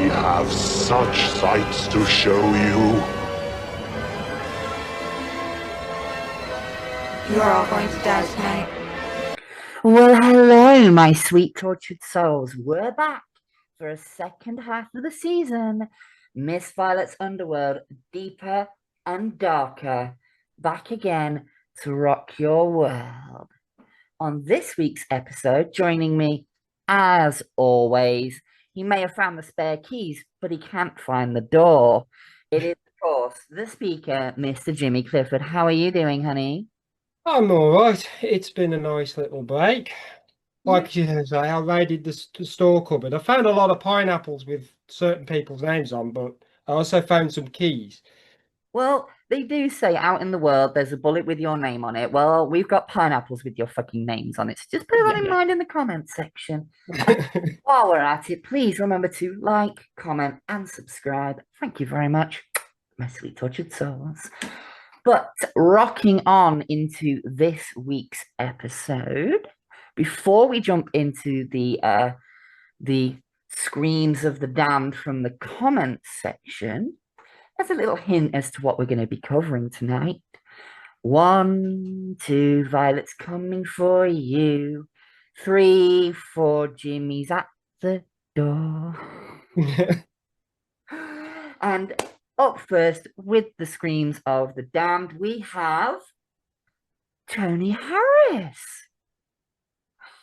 have such sights to show you. You're all going to die tonight. Well, hello, my sweet tortured souls. We're back for a second half of the season. Miss Violet's Underworld, deeper and darker, back again to rock your world. On this week's episode, joining me, as always, he may have found the spare keys, but he can't find the door. It is, of course, the speaker, Mr. Jimmy Clifford. How are you doing, honey? I'm all right. It's been a nice little break. Like you say, I raided the store cupboard. I found a lot of pineapples with certain people's names on, but I also found some keys. Well, they do say out in the world there's a bullet with your name on it. Well, we've got pineapples with your fucking names on it. So just put that in mind in the comments section. While we're at it, please remember to like, comment, and subscribe. Thank you very much, my sweet tortured souls. But rocking on into this week's episode, before we jump into the screams of the damned from the comments section, there's a little hint as to what we're going to be covering tonight. 1, 2, Violet's coming for you. 3, 4, Jimmy's at the door. And up first, with the screams of the damned, we have Tony Harris.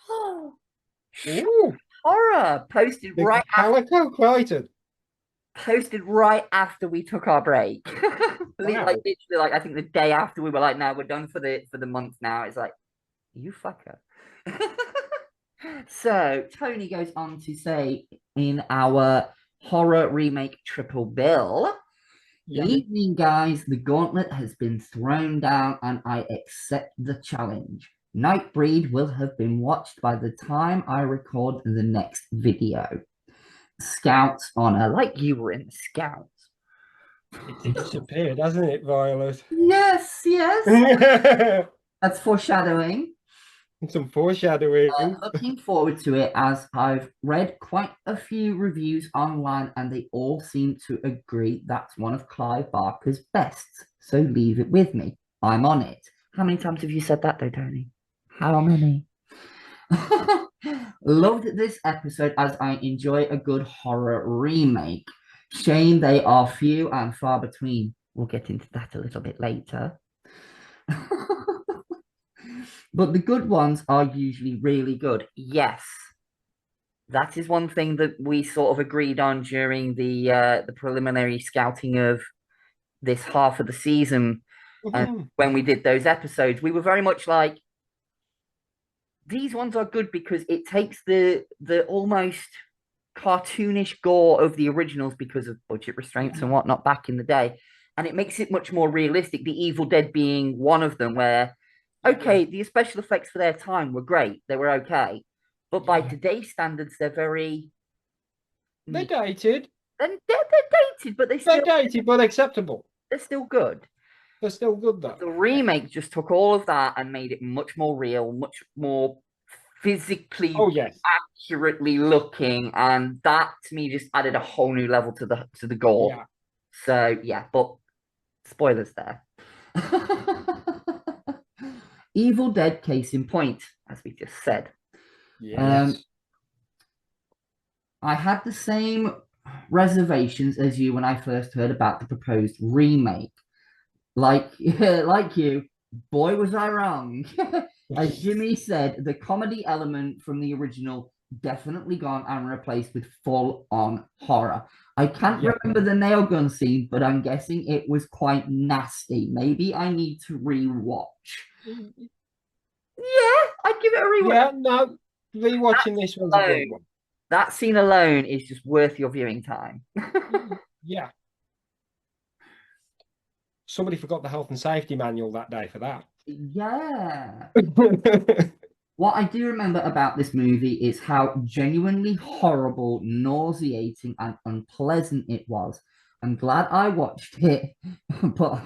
Oh, Ooh, horror posted the right after, Calico Crichton. we took our break. Wow. Like literally, like I think the day after we were like, "No, we're done for the month now." It's like, you fucker. So Tony goes on to say in our horror remake triple bill. Yeah. Evening, guys. The gauntlet has been thrown down, and I accept the challenge. Nightbreed will have been watched by the time I record the next video. Scouts honor, like you were in the Scouts. It disappeared, hasn't it, Violet? Yes, yes. That's foreshadowing. Some foreshadowing. Looking forward to it, as I've read quite a few reviews online and they all seem to agree that's one of Clive Barker's bests. So leave it with me. I'm on it. How many times have you said that though, Tony? How many? Loved this episode as I enjoy a good horror remake. Shame they are few and far between. We'll get into that a little bit later. But the good ones are usually really good. Yes, that is one thing that we sort of agreed on during the preliminary scouting of this half of the season. And when we did those episodes, we were very much like, these ones are good because it takes the almost cartoonish gore of the originals because of budget restraints and whatnot back in the day, and it makes it much more realistic. The Evil Dead being one of them, where okay, the special effects for their time were great, they were okay, but by today's standards, they're very They're dated. they're dated, but They're dated, but acceptable. they're still good. They're still good, though. The remake just took all of that and made it much more real, much more physically accurately looking, and that to me just added a whole new level to the gore. Yeah. So yeah, but spoilers there. Evil Dead case in point, as we just said. Yes. I had the same reservations as you when I first heard about the proposed remake. Like you, boy, was I wrong. As Jimmy said, the comedy element from the original definitely gone and replaced with full-on horror. I can't remember the nail gun scene, but I'm guessing it was quite nasty. Maybe I need to rewatch. Yeah, I'd give it a rewatch. Yeah, no, rewatching this one's a good one. That scene alone is just worth your viewing time. Yeah. Somebody forgot the health and safety manual that day for that. Yeah. What I do remember about this movie is how genuinely horrible, nauseating, and unpleasant it was. I'm glad I watched it, but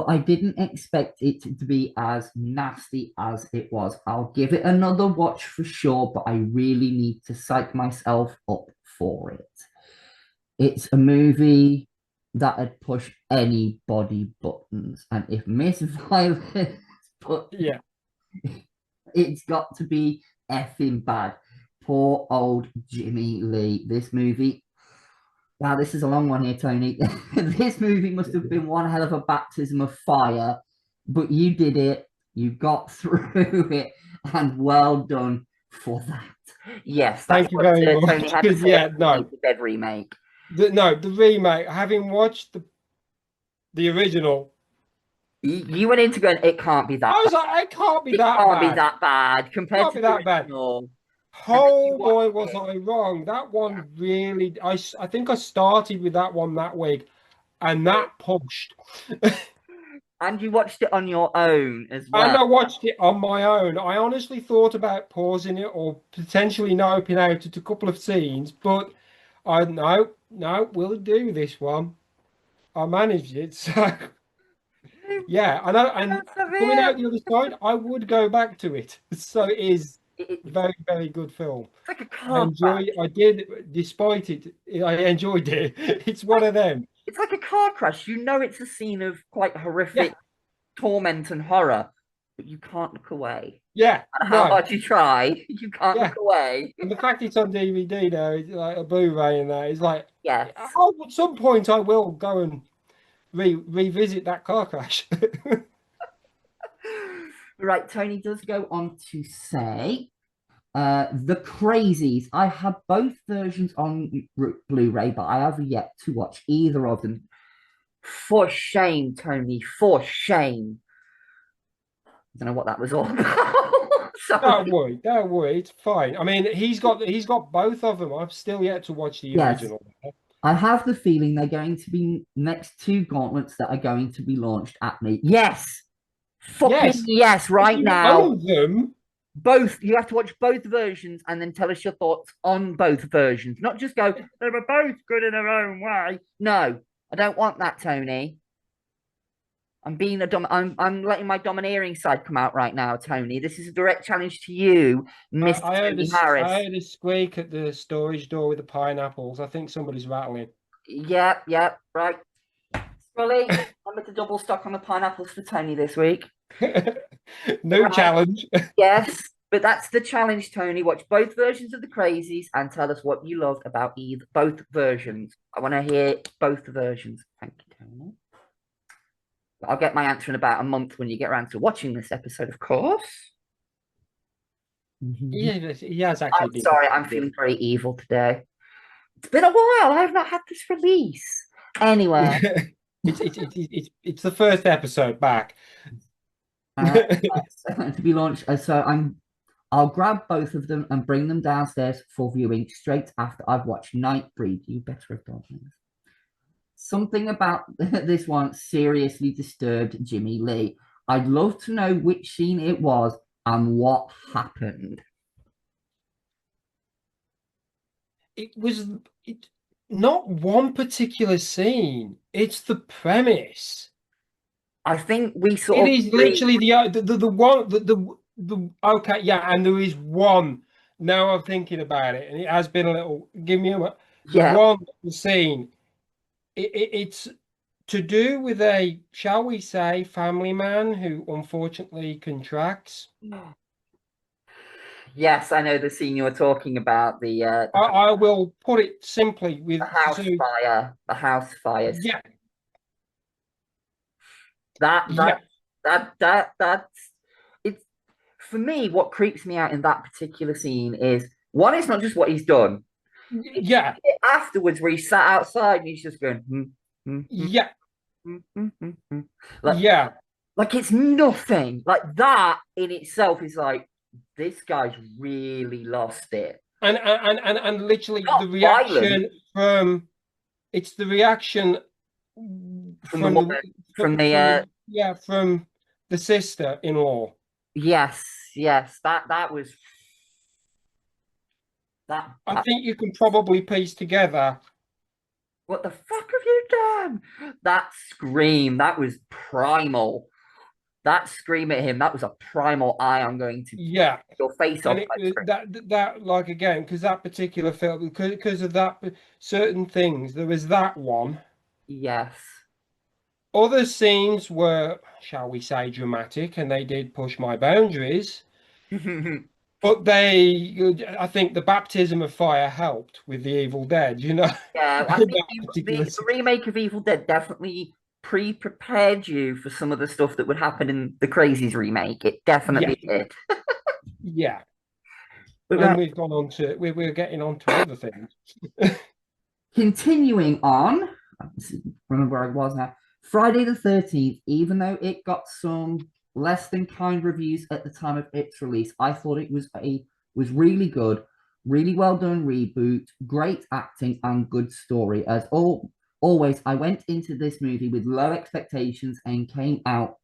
I didn't expect it to be as nasty as it was. I'll give it another watch for sure, but I really need to psych myself up for it. It's a movie that had pushed anybody buttons, and if Miss Violet put, Yeah. it's got to be effing bad. Poor old Jimmy Lee. This movie. Wow, this is a long one here, Tony. This movie must have been one hell of a baptism of fire, but you did it. You got through it, and well done for that. Yes, that's Thank you very much. Tony had to say Yeah, about no. the Dead remake. The remake, having watched the original, You went into going, it can't be that I was bad. like, it can't be It that can't be bad. that bad compared Can't to be the that bad. original. Oh boy, was I wrong. That one really, I think I started with that one that week, and that pushed. And you watched it on your own as And I well. watched it on my own. I honestly thought about pausing it or potentially noping out at a couple of scenes, but no, we'll do this one. I managed it, so yeah. And coming out the other side, I would go back to it. So it is very, very good film. It's like a car crash. I did, despite it, I enjoyed it. It's one of them. It's like a car crash. You know it's a scene of quite horrific torment and horror, but you can't look away. Yeah, And how hard you try, you can't Yeah. look away. And the fact it's on DVD now, it's like a Blu-ray and that, it's like, Yes. at some point I will go and revisit that car crash. Right, Tony does go on to say, The Crazies. I have both versions on Blu-ray, but I have yet to watch either of them. For shame, Tony, for shame. I don't know what that was all about. Don't worry, it's fine. I mean, he's got both of them. I've still yet to watch the original. I have the feeling they're going to be next two gauntlets that are going to be launched at me. Yes. Fucking yes, right now. Own them. Both. You have to watch both versions and then tell us your thoughts on both versions. Not just go, they were both good in their own way. No, I don't want that, Tony. I'm being I'm letting my domineering side come out right now, Tony. This is a direct challenge to you, Mr. Tony Harris. I heard a squeak at the storage door with the pineapples. I think somebody's rattling. Yep, right. Scully, remember to double stock on the pineapples for Tony this week. No challenge. Yes, but that's the challenge, Tony. Watch both versions of The Crazies and tell us what you loved about both versions. I want to hear both versions. Thank you, Tony. I'll get my answer in about a month when you get around to watching this episode, of course. Yeah, he has actually. I'm sorry, I'm feeling very evil today. It's been a while. I have not had this release. Anyway. It's the first episode back. To be launched. So I'll grab both of them and bring them downstairs for viewing straight after I've watched Nightbreed. You better have done this. Something about this one seriously disturbed Jimmy Lee. I'd love to know which scene it was and what happened. It's not one particular scene. It's the premise. I think we sort of. It is literally the one okay, yeah, and there is one. Now I'm thinking about it, and it has been a little. Give me one scene. It's to do with a, shall we say, family man who unfortunately contracts. Yes, I know the scene you were talking about. I will put it simply with the house fire. The house fire. Yeah. That's it's for me. What creeps me out in that particular scene is one. It's not just what he's done. Yeah. Afterwards, where he sat outside and he's just going. Yeah. Like it's nothing. Like that in itself is like, this guy's really lost it. And literally the reaction from the reaction from the sister-in-law. Yes, that was that. I think you can probably piece together. What the fuck have you done? That scream, that was primal. That scream at him, that was a primal eye. I'm going to Yeah, your face and off it type scream. that like again because that particular film because of that certain things. There was that one. Yes. Other scenes were, shall we say, dramatic, and they did push my boundaries. But I think the baptism of fire helped with the Evil Dead, you know, Yeah, I think that particular. the remake of Evil Dead definitely pre-prepared you for some of the stuff that would happen in the Crazies remake. It Yeah, definitely did. yeah. But And we've gone on to we're getting on to other things. continuing on, I remember where I was now. Friday the 13th, even though it got some less than kind reviews at the time of its release, I thought it was really good, really well done reboot, great acting and good story. Always, I went into this movie with low expectations and came out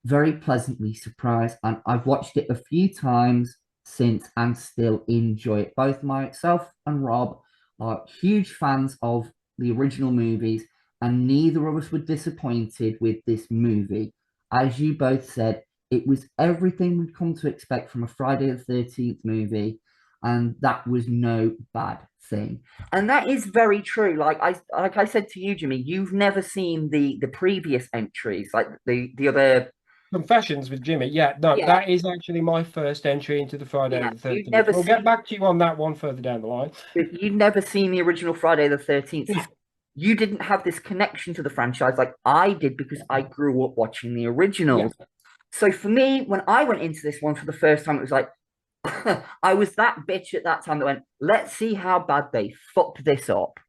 very pleasantly surprised. And I've watched it a few times since and still enjoy it. Both myself and Rob are huge fans of the original movies, and neither of us were disappointed with this movie. As you both said, it was everything we'd come to expect from a Friday the 13th movie, and that was no bad thing. And that is very true. Like I said to you, Jimmy, you've never seen the previous entries, like the other. Confessions with Jimmy. Yeah, no, Yeah, that is actually my first entry into the Friday yeah. the You've 13th. never We'll get seen back to you on that one further down the line. you've never seen the original Friday the 13th. So Yeah, you didn't have this connection to the franchise like I did because I grew up watching the yeah, originals. So for me, when I went into this one for the first time, it was like I was that bitch at that time that went, let's see how bad they fucked this up.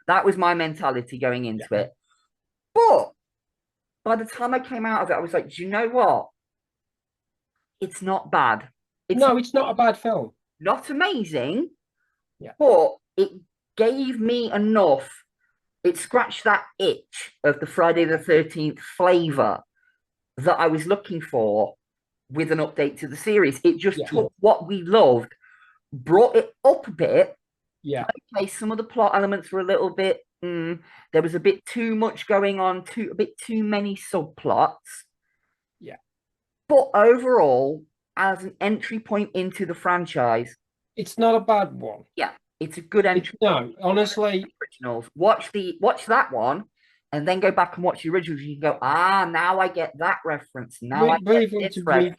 That was my mentality going into yeah. it. But by the time I came out of it, I was like, do you know what? It's not bad. It's No, it's not a bad film. not amazing, Yeah, but it gave me enough. It scratched that itch of the Friday the 13th flavor that I was looking for with an update to the series. It just yeah, took what we loved, brought it up a bit. yeah, Okay, some of the plot elements were a little bit, there was a bit too much going on, a bit too many subplots. yeah. But overall, as an entry point into the franchise, It's not a bad one. yeah, it's a good It's entry point. no, honestly, Originals. Watch that one, and then go back and watch the originals. You can go, now I get that reference. Now I get briefly this to reference.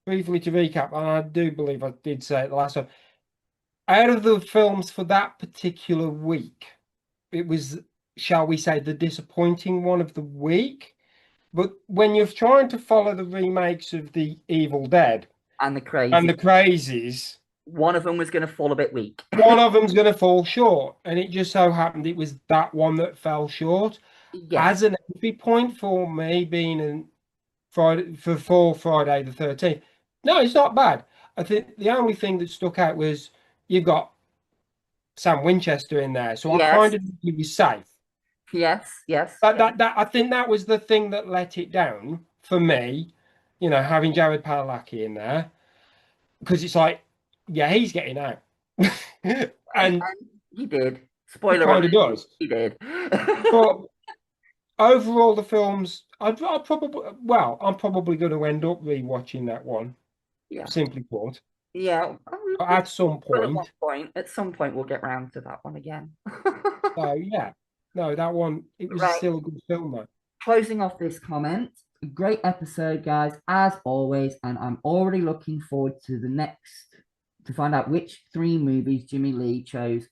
recap, and I do believe I did say it the last time. Out of the films for that particular week, it was, shall we say, the disappointing one of the week. But when you're trying to follow the remakes of the Evil Dead And the and crazy. the Crazies, One of them was going to fall a bit weak. one of them's going to fall short. And it just so happened it was that one that fell short. Yeah. As an entry point for me being in Friday the 13th. No, it's not bad. I think the only thing that stuck out was you've got Sam Winchester in there. So I Yes. kind of knew he was safe. Yes. Yes. That I think that was the thing that let it down for me, having Jared Padalecki in there. Because it's like, yeah, he's getting out. And And he did. he Spoiler kind of alert. does. He did. But overall, the films, I'm probably going to end up rewatching that one, Yeah. simply put. Yeah. But at some Well, at one point, point, at some point, we'll get round to that one again. so yeah, no, that one, it was Right. still a good film, though. Closing off this comment, great episode, guys, as always. And I'm already looking forward to the next to find out which three movies Jimmy Lee chose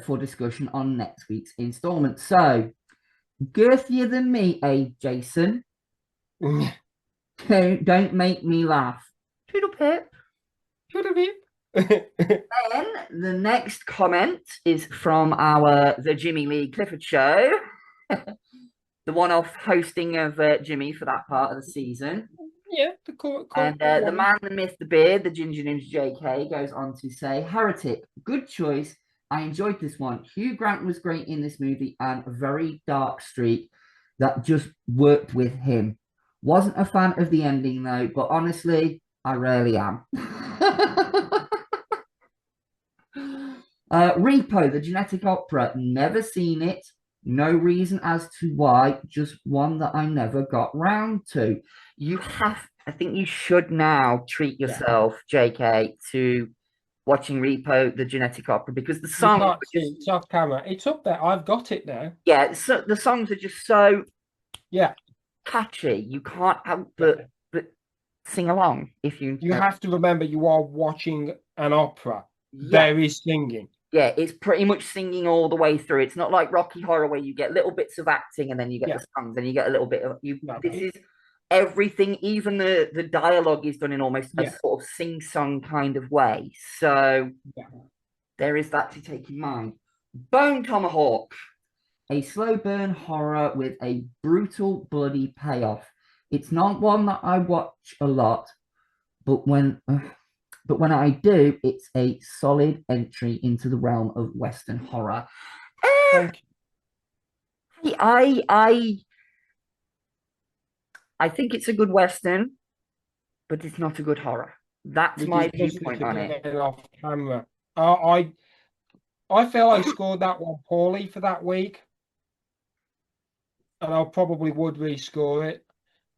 for discussion on next week's installment. So, girthier than me, Jason. Don't make me laugh. Toodle pip. Should have been. Then the next comment is from the Jimmy Lee Clifford show, the one-off hosting of Jimmy for that part of the season. Yeah, the cool And the man, the myth, the beard, the Ginger Ninja JK goes on to say, Heretic, good choice. I enjoyed this one. Hugh Grant was great in this movie and a very dark streak that just worked with him. Wasn't a fan of the ending though, but honestly, I rarely am. Repo, the genetic opera, never seen it, No reason as to why, just one that I never got round to. I think you should now treat Yeah. yourself, JK, to watching Repo, the Genetic Opera, because the You songs can't are see just, it's off camera. It's up there. I've got it now. yeah, so the songs are just so Yeah. catchy. You can't help Yeah. but sing along if you You have to remember you are watching an opera. yeah, There is singing. yeah, it's pretty much singing all the way through. It's not like Rocky Horror where you get little bits of acting and then you get Yeah. the songs and you get a little bit of you. No, This is everything. Even the dialogue is done in almost a yeah. sort of sing-song kind of way. So Yeah. there is that to take in mind. Bone Tomahawk, a slow burn horror with a brutal, bloody payoff. It's not one that I watch a lot, but when I do, it's a solid entry into the realm of Western horror. Thank you. I think it's a good Western, but it's not a good horror. That's We my discussed viewpoint this on it. again off camera. I feel I scored that one poorly for that week, and I probably would rescore it.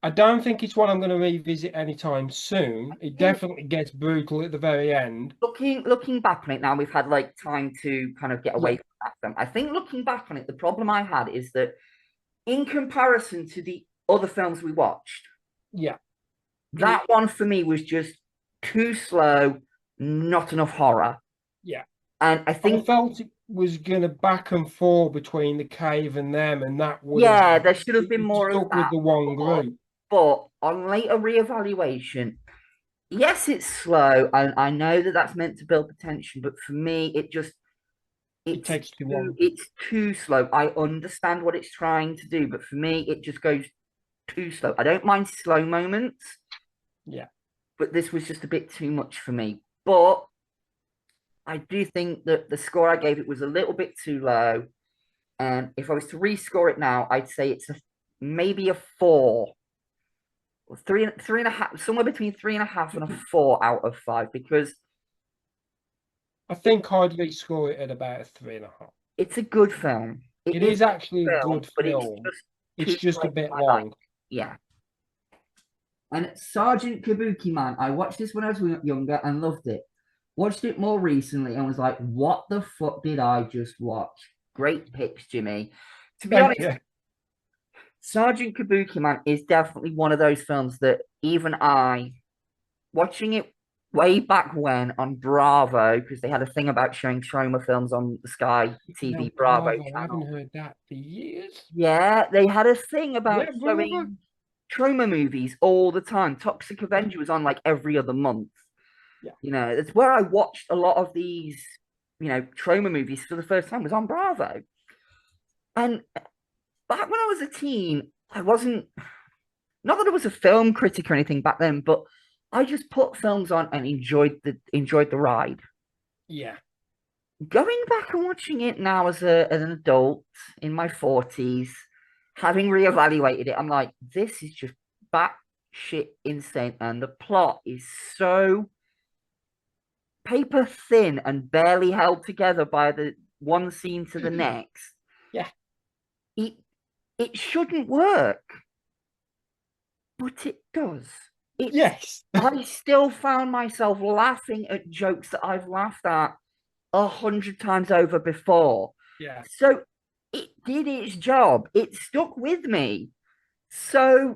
I don't think it's one I'm going to revisit anytime soon. It definitely gets brutal at the very end. Looking back on it now, we've had like time to kind of get away Yeah. from that film. I think looking back on it, the problem I had is that in comparison to the other films we watched, Yeah. that one for me was just too slow, not enough horror. Yeah. And I I think, felt it was going to back and forth between the cave and them, and that would yeah, have there should have been more of stuck with that. the one group. But on later reevaluation, yes, it's slow, and I know that that's meant to build the tension. But for me, It takes too long. it's too slow. I understand what it's trying to do, but for me, it just goes too slow. I don't mind slow moments, Yeah. but this was just a bit too much for me. But I do think that the score I gave it was a little bit too low. And if I was to rescore it now, I'd say it's maybe a 4, or three and a half, somewhere between 3.5 and a 4 out of 5, because I think I'd rescore it at about a 3.5. it's a good film. It is a actually a film, good but film. it's It's just a late bit for my life. long. Yeah. And Sergeant Kabuki Man, I watched this when I was younger and loved it. Watched it more recently and was like, what the fuck did I just watch? Great picks, Jimmy. To be honest, Yeah. Sergeant Kabuki Man is definitely one of those films that even I, watching it way back when on Bravo, because they had a thing about showing trauma films on the Sky TV No, Bravo I haven't channel. heard that for years. Yeah, they had a thing about Yeah, brother. showing trauma movies all the time. Toxic Avenger was on like every other month. Yeah. You know, it's where I watched a lot of these, trauma movies for the first time was on Bravo. And back when I was a teen, I wasn't, not that I was a film critic or anything back then, but I just put films on and enjoyed the ride. Yeah. Going back and watching it now as an adult in my 40s, having reevaluated it, I'm like, this is just batshit insane. And the plot is so paper thin and barely held together by the one scene to the next. Yeah. It shouldn't work, but it does. Yes. I still found myself laughing at jokes that I've laughed at 100 times over before. Yeah. So it did its job. It stuck with me. So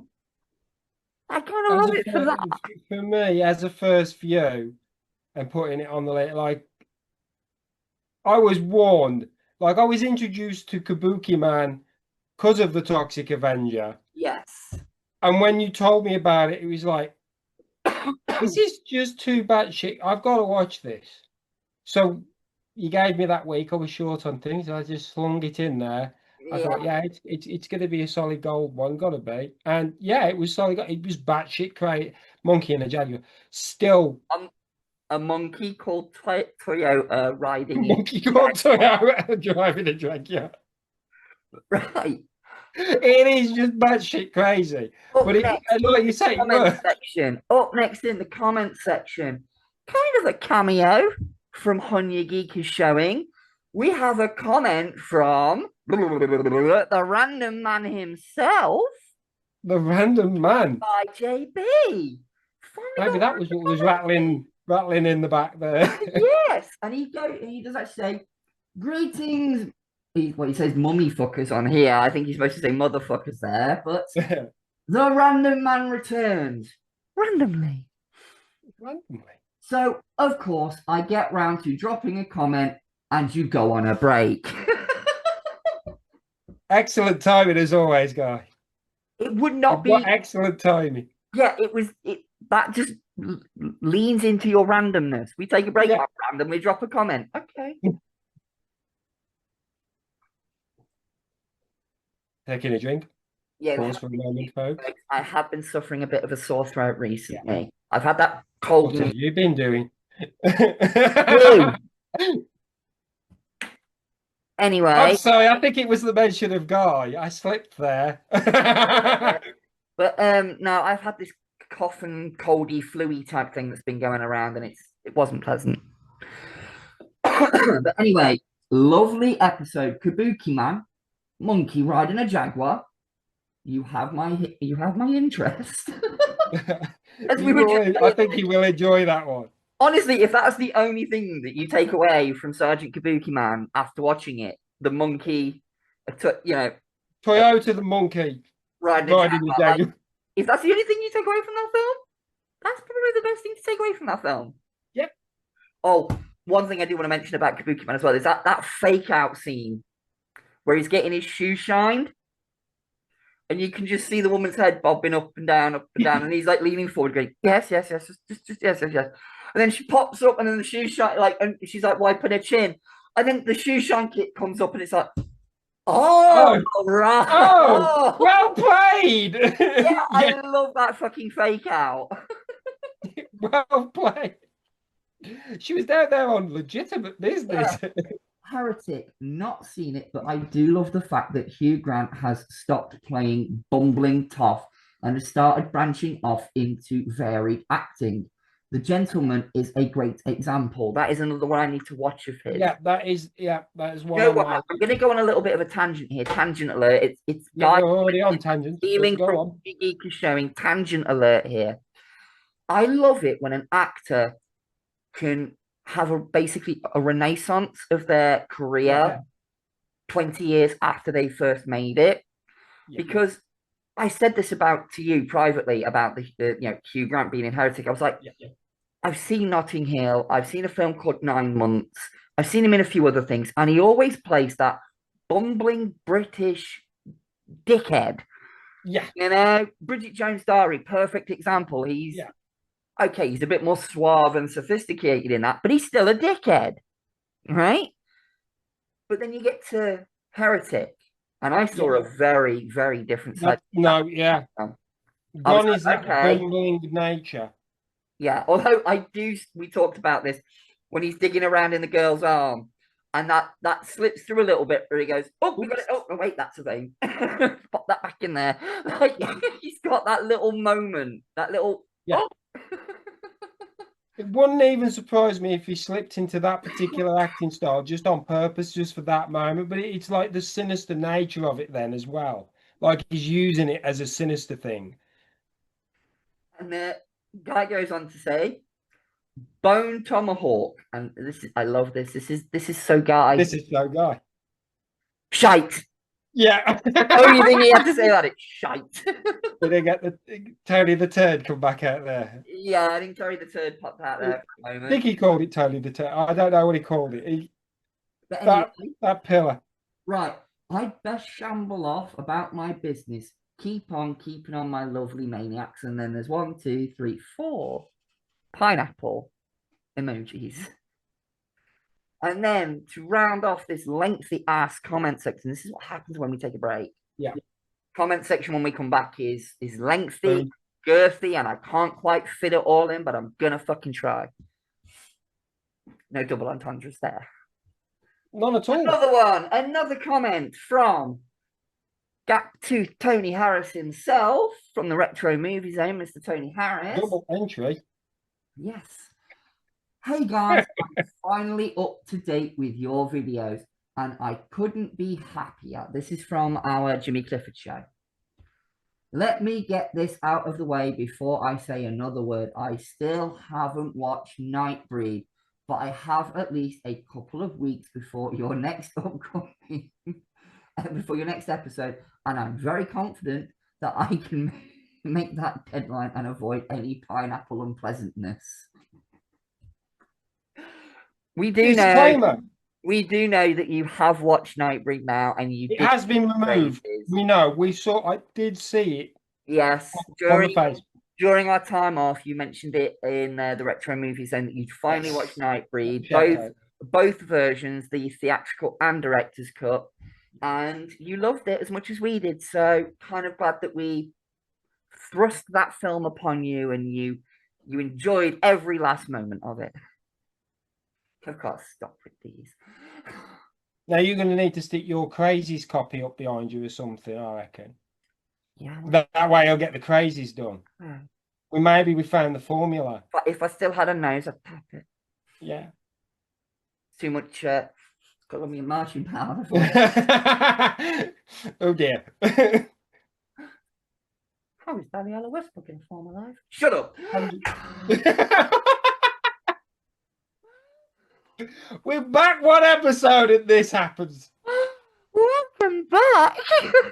I kind of love it for that. For me, as a first view and putting it on the list, like I was warned, like I was introduced to Kabuki Man because of the Toxic Avenger. Yes. And when you told me about it, it was like, this is just too batshit. I've got to watch this. So you gave me that week. I was short on things. I just slung it in there. I thought, yeah, it's going to be a solid gold one, got to be. And yeah, it was solid. It was batshit crazy. Monkey and a Jaguar. Still. A monkey called Toyota riding. Monkey called Toyota driving a Jaguar. Right. It is just batshit crazy. But like you say, up next in the comment section, kind of a cameo from Hunya Geek is showing. We have a comment from The Random Man himself The Random Man. by JB. Maybe that was what was rattling in the back there. Yes, and he does actually say, "Greetings." He says mummy fuckers on here. I think he's supposed to say motherfuckers there, but the Random Man returns randomly. So, of course, I get round to dropping a comment and you go on a break. Excellent timing as always, Guy. It would not be. What excellent timing. Yeah, that just leans into your randomness. We take a break at random, we drop a comment. Okay. Taking a drink. Yeah. Pause for a moment, folks. I have been suffering a bit of a sore throat recently. Yeah. I've had that cold. What have you been doing? Anyway. I'm sorry, I think it was the mention of Guy. I slipped there. But no, I've had this cough and coldy, flu-y type thing that's been going around, and it wasn't pleasant. But anyway, lovely episode. Kabuki Man, monkey riding a jaguar. You have my interest. I think you will enjoy that one. Honestly, if that's the only thing that you take away from Sergeant Kabuki Man after watching it, the monkey, Toyota the monkey riding the jaguar. Like, if that's the only thing you take away from that film, that's probably the best thing to take away from that film. Yep. Oh, one thing I do want to mention about Kabuki Man as well is that fake out scene where he's getting his shoe shined. And you can just see the woman's head bobbing up and down, and he's like leaning forward, going, yes, just yes. And then she pops up, and then the shoe shine, and she's like wiping her chin, and then the shoe shine kit comes up, and it's like, right, well played. Yeah, I love that fucking fake out. Well played. She was down there on legitimate business. Yeah. Heretic, not seen it, but I do love the fact that Hugh Grant has stopped playing bumbling tough and has started branching off into varied acting. The Gentleman is a great example. That is another one I need to watch of his. That is one. You know what? I'm going to go on a little bit of a tangent here. Tangent alert. It's we're already on tangent. Feeling geek is showing. Tangent alert here. I love it when an actor can have basically a renaissance of their career 20 years after they first made it. Because I said this to you privately about the Hugh Grant being in Heretic. I was like, I've seen Notting Hill. I've seen a film called 9 Months. I've seen him in a few other things, and he always plays that bumbling British dickhead. Yeah. Bridget Jones' Diary, perfect example. He's a bit more suave and sophisticated in that, but he's still a dickhead, right? But then you get to Heretic, and I saw a very, very different side. Gone is that bumbling nature. Yeah, although we talked about this when he's digging around in the girl's arm, and that slips through a little bit where he goes, oh, we got it. Oh, wait, that's a vein. Pop that back in there. Like, he's got that little moment, that little, It wouldn't even surprise me if he slipped into that particular acting style just on purpose, just for that moment. But it's like the sinister nature of it then as well. Like he's using it as a sinister thing. And the guy goes on to say, Bone Tomahawk, and I love this. This is so Guy. This is so Guy. Shite. Yeah. Only thing he had to say about it, shite. Did they get Tony the Turd come back out there? Yeah, I think Tony the Turd popped out there for a moment. I think he called it Tony the Turd. I don't know what he called it. That pillar. Right. I'd best shamble off about my business. Keep on keeping on my lovely maniacs. And then there's 1, 2, 3, 4 pineapple emojis. And then to round off this lengthy ass comment section, this is what happens when we take a break. Yeah. Comment section when we come back is lengthy, girthy, and I can't quite fit it all in, but I'm gonna fucking try. No double entendres there. None at all. Another one, another comment from Gap to Tony Harris himself from the Retro Movie Zone, Mr. Tony Harris. Double entry. Yes. Hey guys, I'm finally up to date with your videos. and I couldn't be happier. This is from our Jimmy Clifford show. Let me get this out of the way before I say another word. I still haven't watched Nightbreed, but I have at least a couple of weeks before your next upcoming, before your next episode, and I'm very confident that I can make that deadline and avoid any pineapple unpleasantness. We do Disclaimer. know. We do know that you have watched Nightbreed now, and you. It has been removed. We know. We saw. I did see it. Yes, on the Facebook. During our time off, you mentioned it in the retro movie zone that you'd finally watched Nightbreed, both versions, the theatrical and director's cut, and you loved it as much as we did. So, kind of glad that we thrust that film upon you, and you enjoyed every last moment of it. Of course, stop with these. Now you're going to need to stick your Crazies copy up behind you or something, I reckon. Yeah. That way I'll get the Crazies done. Maybe we found the formula. But if I still had a nose, I'd tap it. Yeah. Too much got me a marching powder. Oh dear. How is Daniela Westbrook in former life? Shut up. We're back one episode and this happens. Welcome back.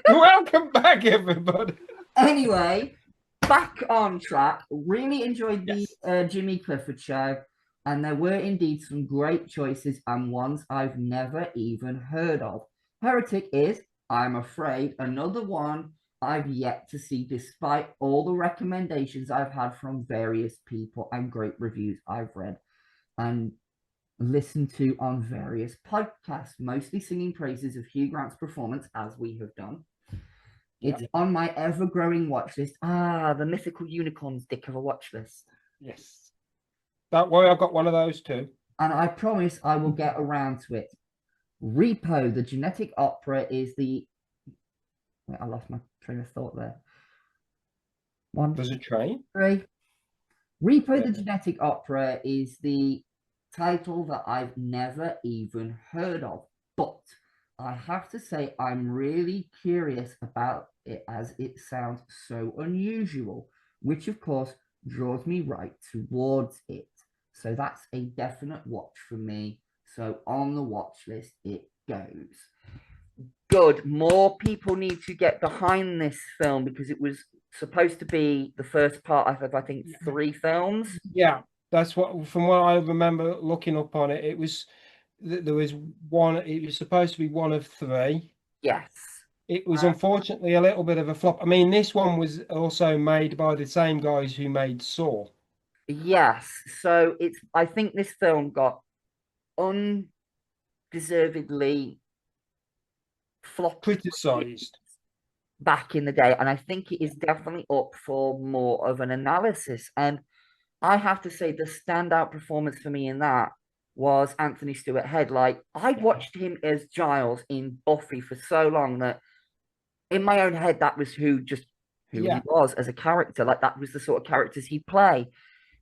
Welcome back, everybody. Anyway, back on track. Really enjoyed the Jimmy Clifford show, and there were indeed some great choices and ones I've never even heard of. Heretic is, I'm afraid, another one I've yet to see, despite all the recommendations I've had from various people and great reviews I've read and listened to on various podcasts, mostly singing praises of Hugh Grant's performance, as we have done. It's on my ever-growing watch list. The mythical unicorns dick of a watch list. Yes. Don't worry, I've got one of those too. And I promise I will get around to it. Repo, the genetic opera, is the... Wait, I lost my train of thought there. There's a train? 3. Repo, the genetic opera is the title that I've never even heard of, but I have to say I'm really curious about it as it sounds so unusual, which of course draws me right towards it. So that's a definite watch for me. So on the watch list it goes. Good. More people need to get behind this film because it was supposed to be the first part of, I think, 3 films. Yeah. That's what, from what I remember looking up on it, it was, there was one, it was supposed to be one of 3. Yes. It was unfortunately a little bit of a flop. I mean, this one was also made by the same guys who made Saw. Yes. So I think this film got undeservedly flopped. Criticized. Back in the day. And I think it is definitely up for more of an analysis. And I have to say the standout performance for me in that was Anthony Stewart Head. Like, I'd watched him as Giles in Buffy for so long that in my own head, that was who he was as a character. Like, that was the sort of characters he'd play.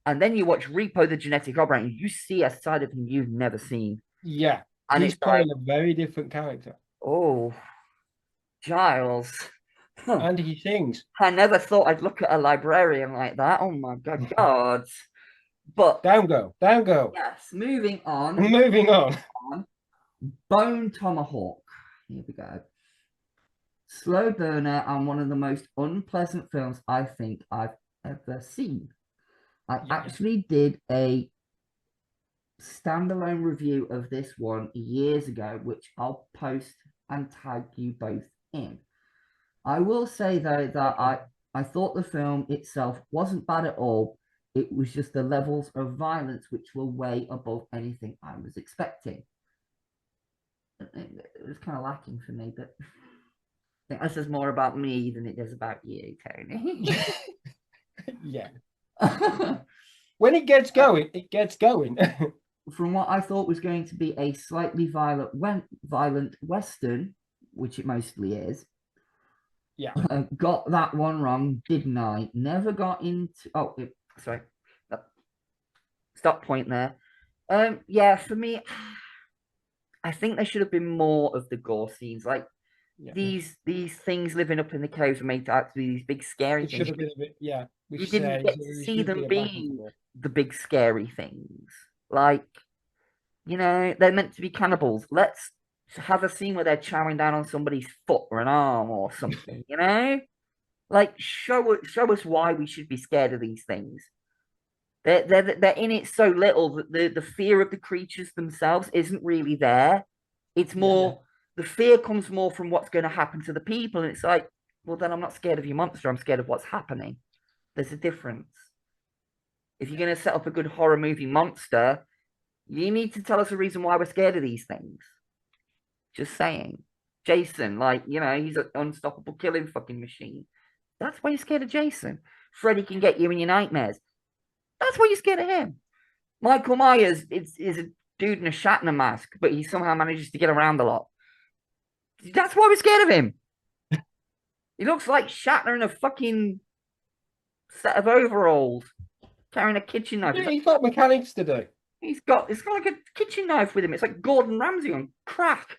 And then you watch Repo, the Genetic Opera, and you see a side of him you've never seen. Yeah. And he's playing a very different character. Oh, Giles. And he sings. I never thought I'd look at a librarian like that. Oh my God. But down go. Yes, moving on. Bone Tomahawk. Here we go. Slow burner and one of the most unpleasant films I think I've ever seen. I actually did a standalone review of this one years ago, which I'll post and tag you both in. I will say, though, that I thought the film itself wasn't bad at all. It was just the levels of violence which were way above anything I was expecting. It was kind of lacking for me, but I think this is more about me than it is about you, Tony. Yeah. When it gets going, it gets going. From what I thought was going to be a slightly violent Western, which it mostly is, got that one wrong, didn't I? Never got into... sorry. Stop point there. Yeah, for me, I think there should have been more of the gore scenes. Like Yeah. these things living up in the caves were made out to be these big scary It things. should have been a bit, yeah. You didn't get to see them be being the big scary things. Like, they're meant to be cannibals. Let's have a scene where they're chowing down on somebody's foot or an arm or something, Like, show us why we should be scared of these things. They're in it so little that the fear of the creatures themselves isn't really there. It's more the fear comes more from what's going to happen to the people, and it's like, well, then I'm not scared of your monster. I'm scared of what's happening. There's a difference. If you're going to set up a good horror movie monster, you need to tell us a reason why we're scared of these things. Just saying. Jason, he's an unstoppable killing fucking machine. That's why you're scared of Jason. Freddy can get you in your nightmares. That's why you're scared of him. Michael Myers is a dude in a Shatner mask, but he somehow manages to get around a lot. That's why we're scared of him. He looks like Shatner in a fucking set of overalls, carrying a kitchen knife. Yeah, he's got mechanics to do. It's got like a kitchen knife with him. It's like Gordon Ramsay on crack.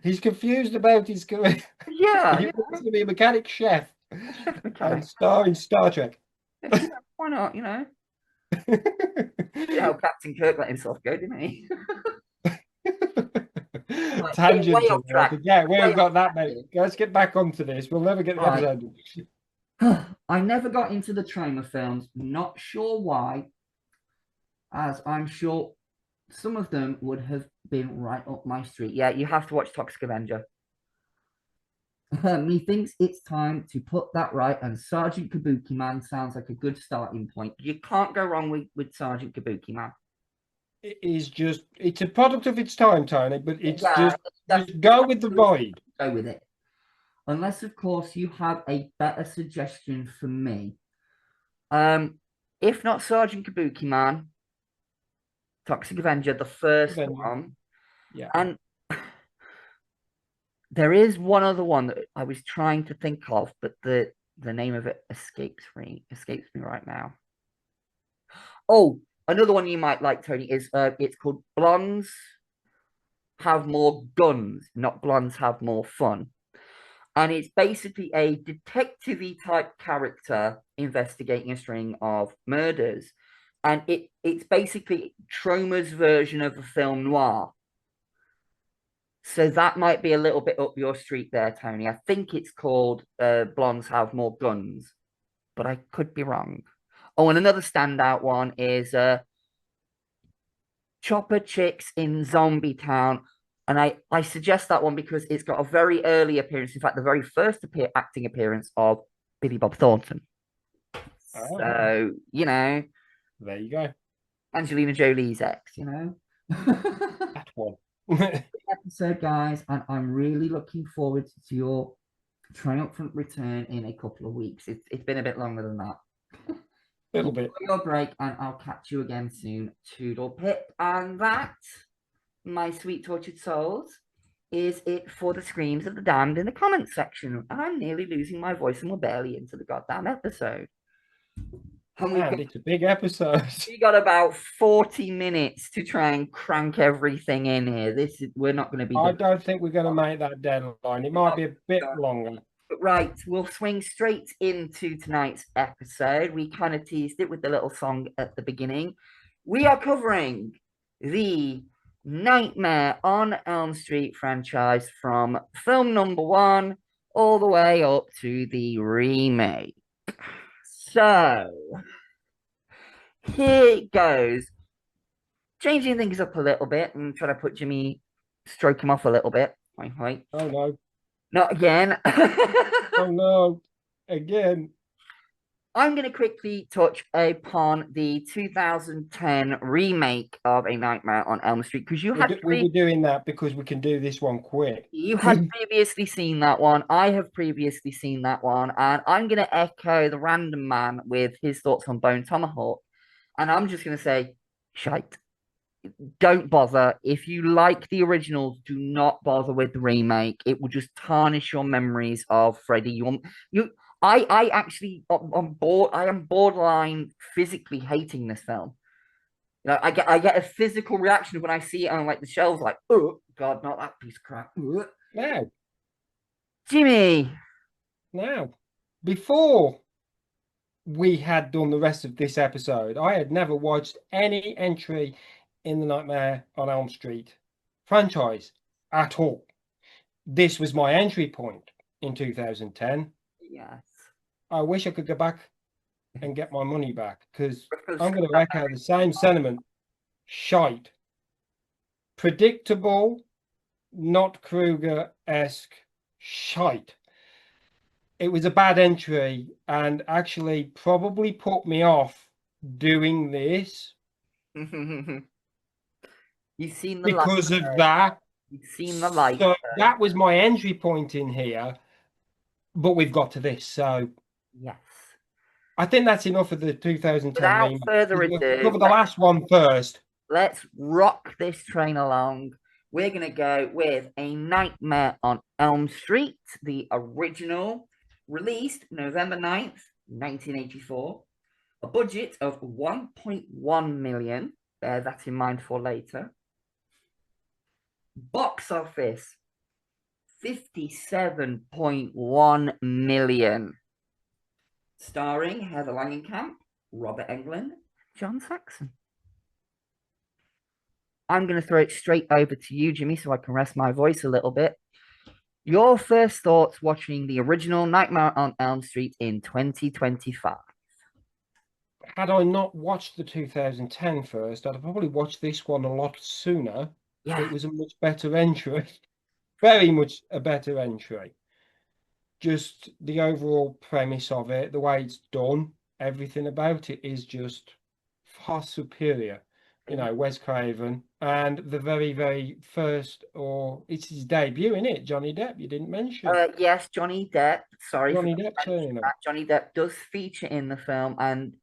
He's confused about his career. Yeah, He wants to be a mechanic chef. Chef And mechanic. star in Star Trek. Why not? How Captain Kirk let himself go, didn't he? Tangents. way off track. Yeah, we Way haven't got off that, track. mate. Let's get back onto this. We'll never get the Right. episode. I never got into the trauma films. Not sure why, as I'm sure some of them would have been right up my street. Yeah, you have to watch Toxic Avenger. Methinks it's time to put that right, and Sergeant Kabuki Man sounds like a good starting point. You can't go wrong with Sergeant Kabuki Man. It is it's a product of its time, Tony, but it's Yeah, just go with the vibe. Go with it. Unless, of course, you have a better suggestion for me. If not Sergeant Kabuki Man, Toxic Avenger, the first one. Yeah. And there is one other one that I was trying to think of, but the name of it escapes me right now. Oh, another one you might like, Tony, is it's called Blondes Have More Guns, not Blondes Have More Fun. And it's basically a detective-y type character investigating a string of murders. And it's basically Troma's version of a film noir. So that might be a little bit up your street there, Tony. I think it's called Blondes Have More Guns, but I could be wrong. Oh, and another standout one is Chopper Chicks in Zombie Town. And I suggest that one because it's got a very early appearance. In fact, the very first acting appearance of Billy Bob Thornton. Oh. So, There you go. Angelina Jolie's ex, That one. Episode, guys, and I'm really looking forward to your triumphant return in a couple of weeks. It's been a bit longer than that. A little bit. Your break, and I'll catch you again soon. Toodle pip. And that, my sweet tortured souls, is it for the screams of the damned in the comments section. And I'm nearly losing my voice, and we're barely into the goddamn episode. And it's a big episode. We got about 40 minutes to try and crank everything in here. We're not going to be. I don't think we're going to make that deadline. It might be a bit longer. But right, we'll swing straight into tonight's episode. We kind of teased it with the little song at the beginning. We are covering the Nightmare on Elm Street franchise from film number 1 all the way up to the remake. So, here it goes. Changing things up a little bit and trying to put Jimmy, stroke him off a little bit. Wait. Oh, no. Not again. Oh, no. Again. I'm going to quickly touch upon the 2010 remake of A Nightmare on Elm Street because we'll be doing that because we can do this one quick. You had previously seen that one. I have previously seen that one. And I'm going to echo the random man with his thoughts on Bone Tomahawk. And I'm just going to say, shite. Don't bother. If you like the originals, do not bother with the remake. It will just tarnish your memories of Freddy. I actually, I'm bored. I am borderline physically hating this film. I get a physical reaction when I see it on like the shelves, like, oh God, not that piece of crap. Ugh. Now, Jimmy. now, before we had done the rest of this episode, I had never watched any entry in the Nightmare on Elm Street franchise at all. This was my entry point in 2010. Yes. I wish I could go back and get my money back because Because I'm going to echo the same sentiment. Shite. Predictable, not Kruger-esque shite. It was a bad entry and actually probably put me off doing this you've seen the light. because of that. You've seen the light. So that was my entry point in here, but we've got to this. So Yes. I think that's enough of the 2010 Without remake. further We'll ado, cover the last one first. let's rock this train along. We're going to go with A Nightmare on Elm Street, the original, released November 9th, 1984. A budget of 1.1 million. Bear that in mind for later. Box office 57.1 million. Starring Heather Langenkamp, Robert Englund, John Saxon. I'm going to throw it straight over to you, Jimmy, so I can rest my voice a little bit. Your first thoughts watching the original Nightmare on Elm Street in 2025? Had I not watched the 2010 first, I'd have probably watched this one a lot sooner. Yeah. It was a much better entry. Very much a better entry. Just the overall premise of it, the way it's done, everything about it is just far superior. You know, Wes Craven and the very, very first, or it's his debut, isn't it? Johnny Depp, you didn't mention. Yes, Johnny Depp. Sorry, Johnny Depp turning up. Johnny Depp does feature in the film, and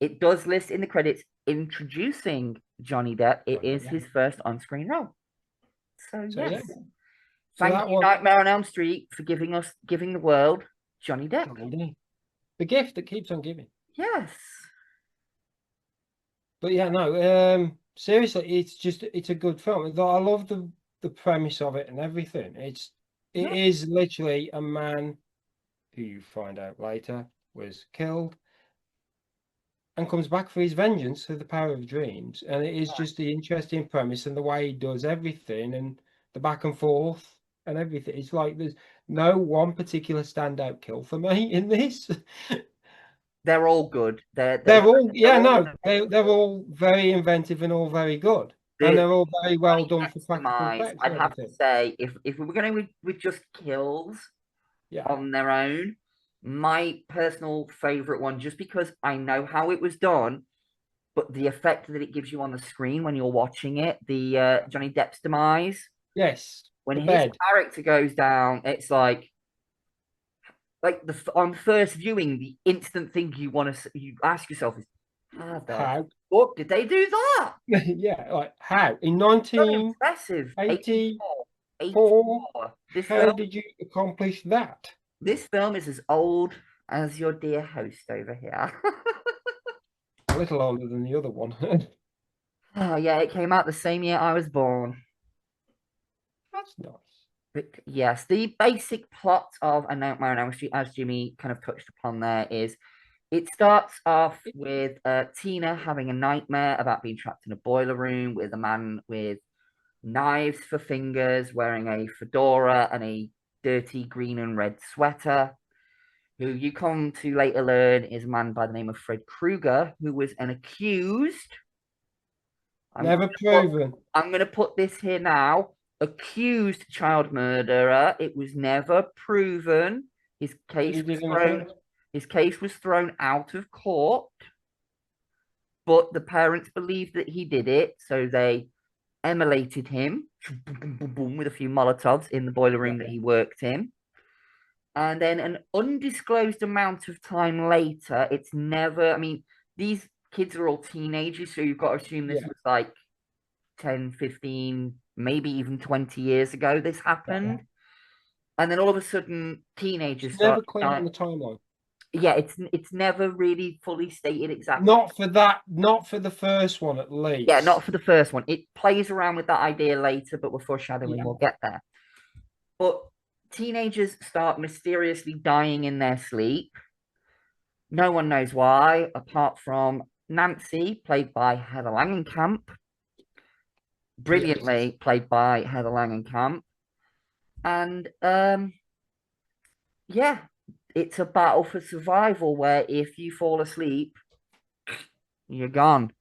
it does list in the credits introducing Johnny Depp. It is his first on-screen role. So yes, yeah. thank you, Nightmare on Elm Street, for giving the world Johnny Depp. The gift that keeps on giving. Yes. But yeah, no, seriously, it's a good film. I love the premise of it and everything. It is literally a man who you find out later was killed and comes back for his vengeance through the power of dreams. And it is just the interesting premise and the way he does everything and the back and forth and everything. It's like there's no one particular standout kill for me in this. They're all good. They're all very inventive and all very good. And they're all very well done for practical effects. I'd have to say, if we were going with just kills on their own, my personal favorite one, just because I know how it was done, but the effect that it gives you on the screen when you're watching it, the Johnny Depp's demise. Yes. When his character goes down, it's like on first viewing, the instant thing you ask yourself is, how what did they do that? Yeah, like how in 1984, how did you accomplish that? This film is as old as your dear host over here. A little older than the other one. Oh yeah, it came out the same year I was born. That's nice. But yes, the basic plot of A Nightmare on Elm Street, as Jimmy kind of touched upon there, is it starts off with Tina having a nightmare about being trapped in a boiler room with a man with knives for fingers, wearing a fedora and a dirty green and red sweater, who you come to later learn is a man by the name of Fred Kruger, who was an accused. Never proven. I'm going to put this here now. Accused child murderer. It was never proven. His case was thrown out of court, but the parents believed that he did it, so they immolated him with a few Molotovs in the boiler room that he worked in. And then an undisclosed amount of time later, it's never, I mean, these kids are all teenagers, so you've got to assume this was like 10, 15, maybe even 20 years ago this happened. And then all of a sudden, teenagers never clear on the timeline. Yeah, it's never really fully stated exactly. Not for that, not for the first one at Yeah, not least. for the first one. It plays around with that idea later, but we're foreshadowing. Yeah. We'll get there. But teenagers start mysteriously dying in their sleep. No one knows why, apart from Nancy, played by Heather Langenkamp, Yes. brilliantly played by Heather Langenkamp. And yeah, it's a battle for survival where if you fall asleep, you're gone.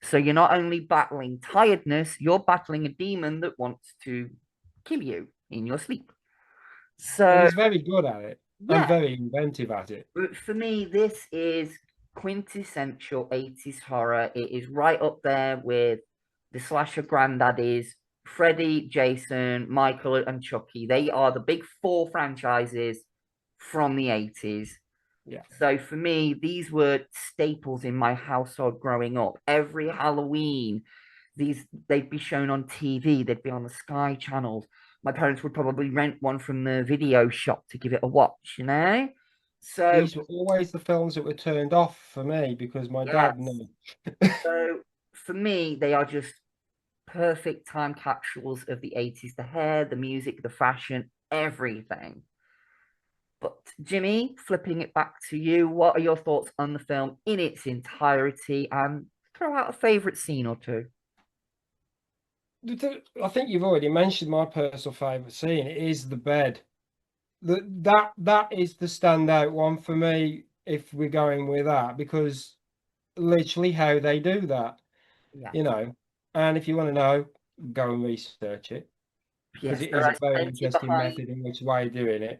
So you're not only battling tiredness, you're battling a demon that wants to kill you in your sleep. And So he's very good at it and yeah, very inventive at it. for me, this is quintessential 80s horror. It is right up there with the slasher granddaddies, Freddy, Jason, Michael, and Chucky. They are the big four franchises from the 80s. Yeah. So for me, these were staples in my household growing up. Every Halloween, they'd be shown on TV, they'd be on the Sky channels. My parents would probably rent one from the video shop to give it a watch, you know? So These were always the films that were turned off for me because my dad yes. knew. So for me, they are just perfect time capsules of the 80s, the hair, the music, the fashion, everything. But Jimmy, flipping it back to you, what are your thoughts on the film in its entirety? And throw out a favorite scene or two. I think you've already mentioned my personal favorite scene. It is the bed. That is the standout one for me if we're going with that, because literally how they do that, Yes, you know. And if you want to know, go and research it because yes, it is there a is very plenty interesting behind. method in which way of doing it.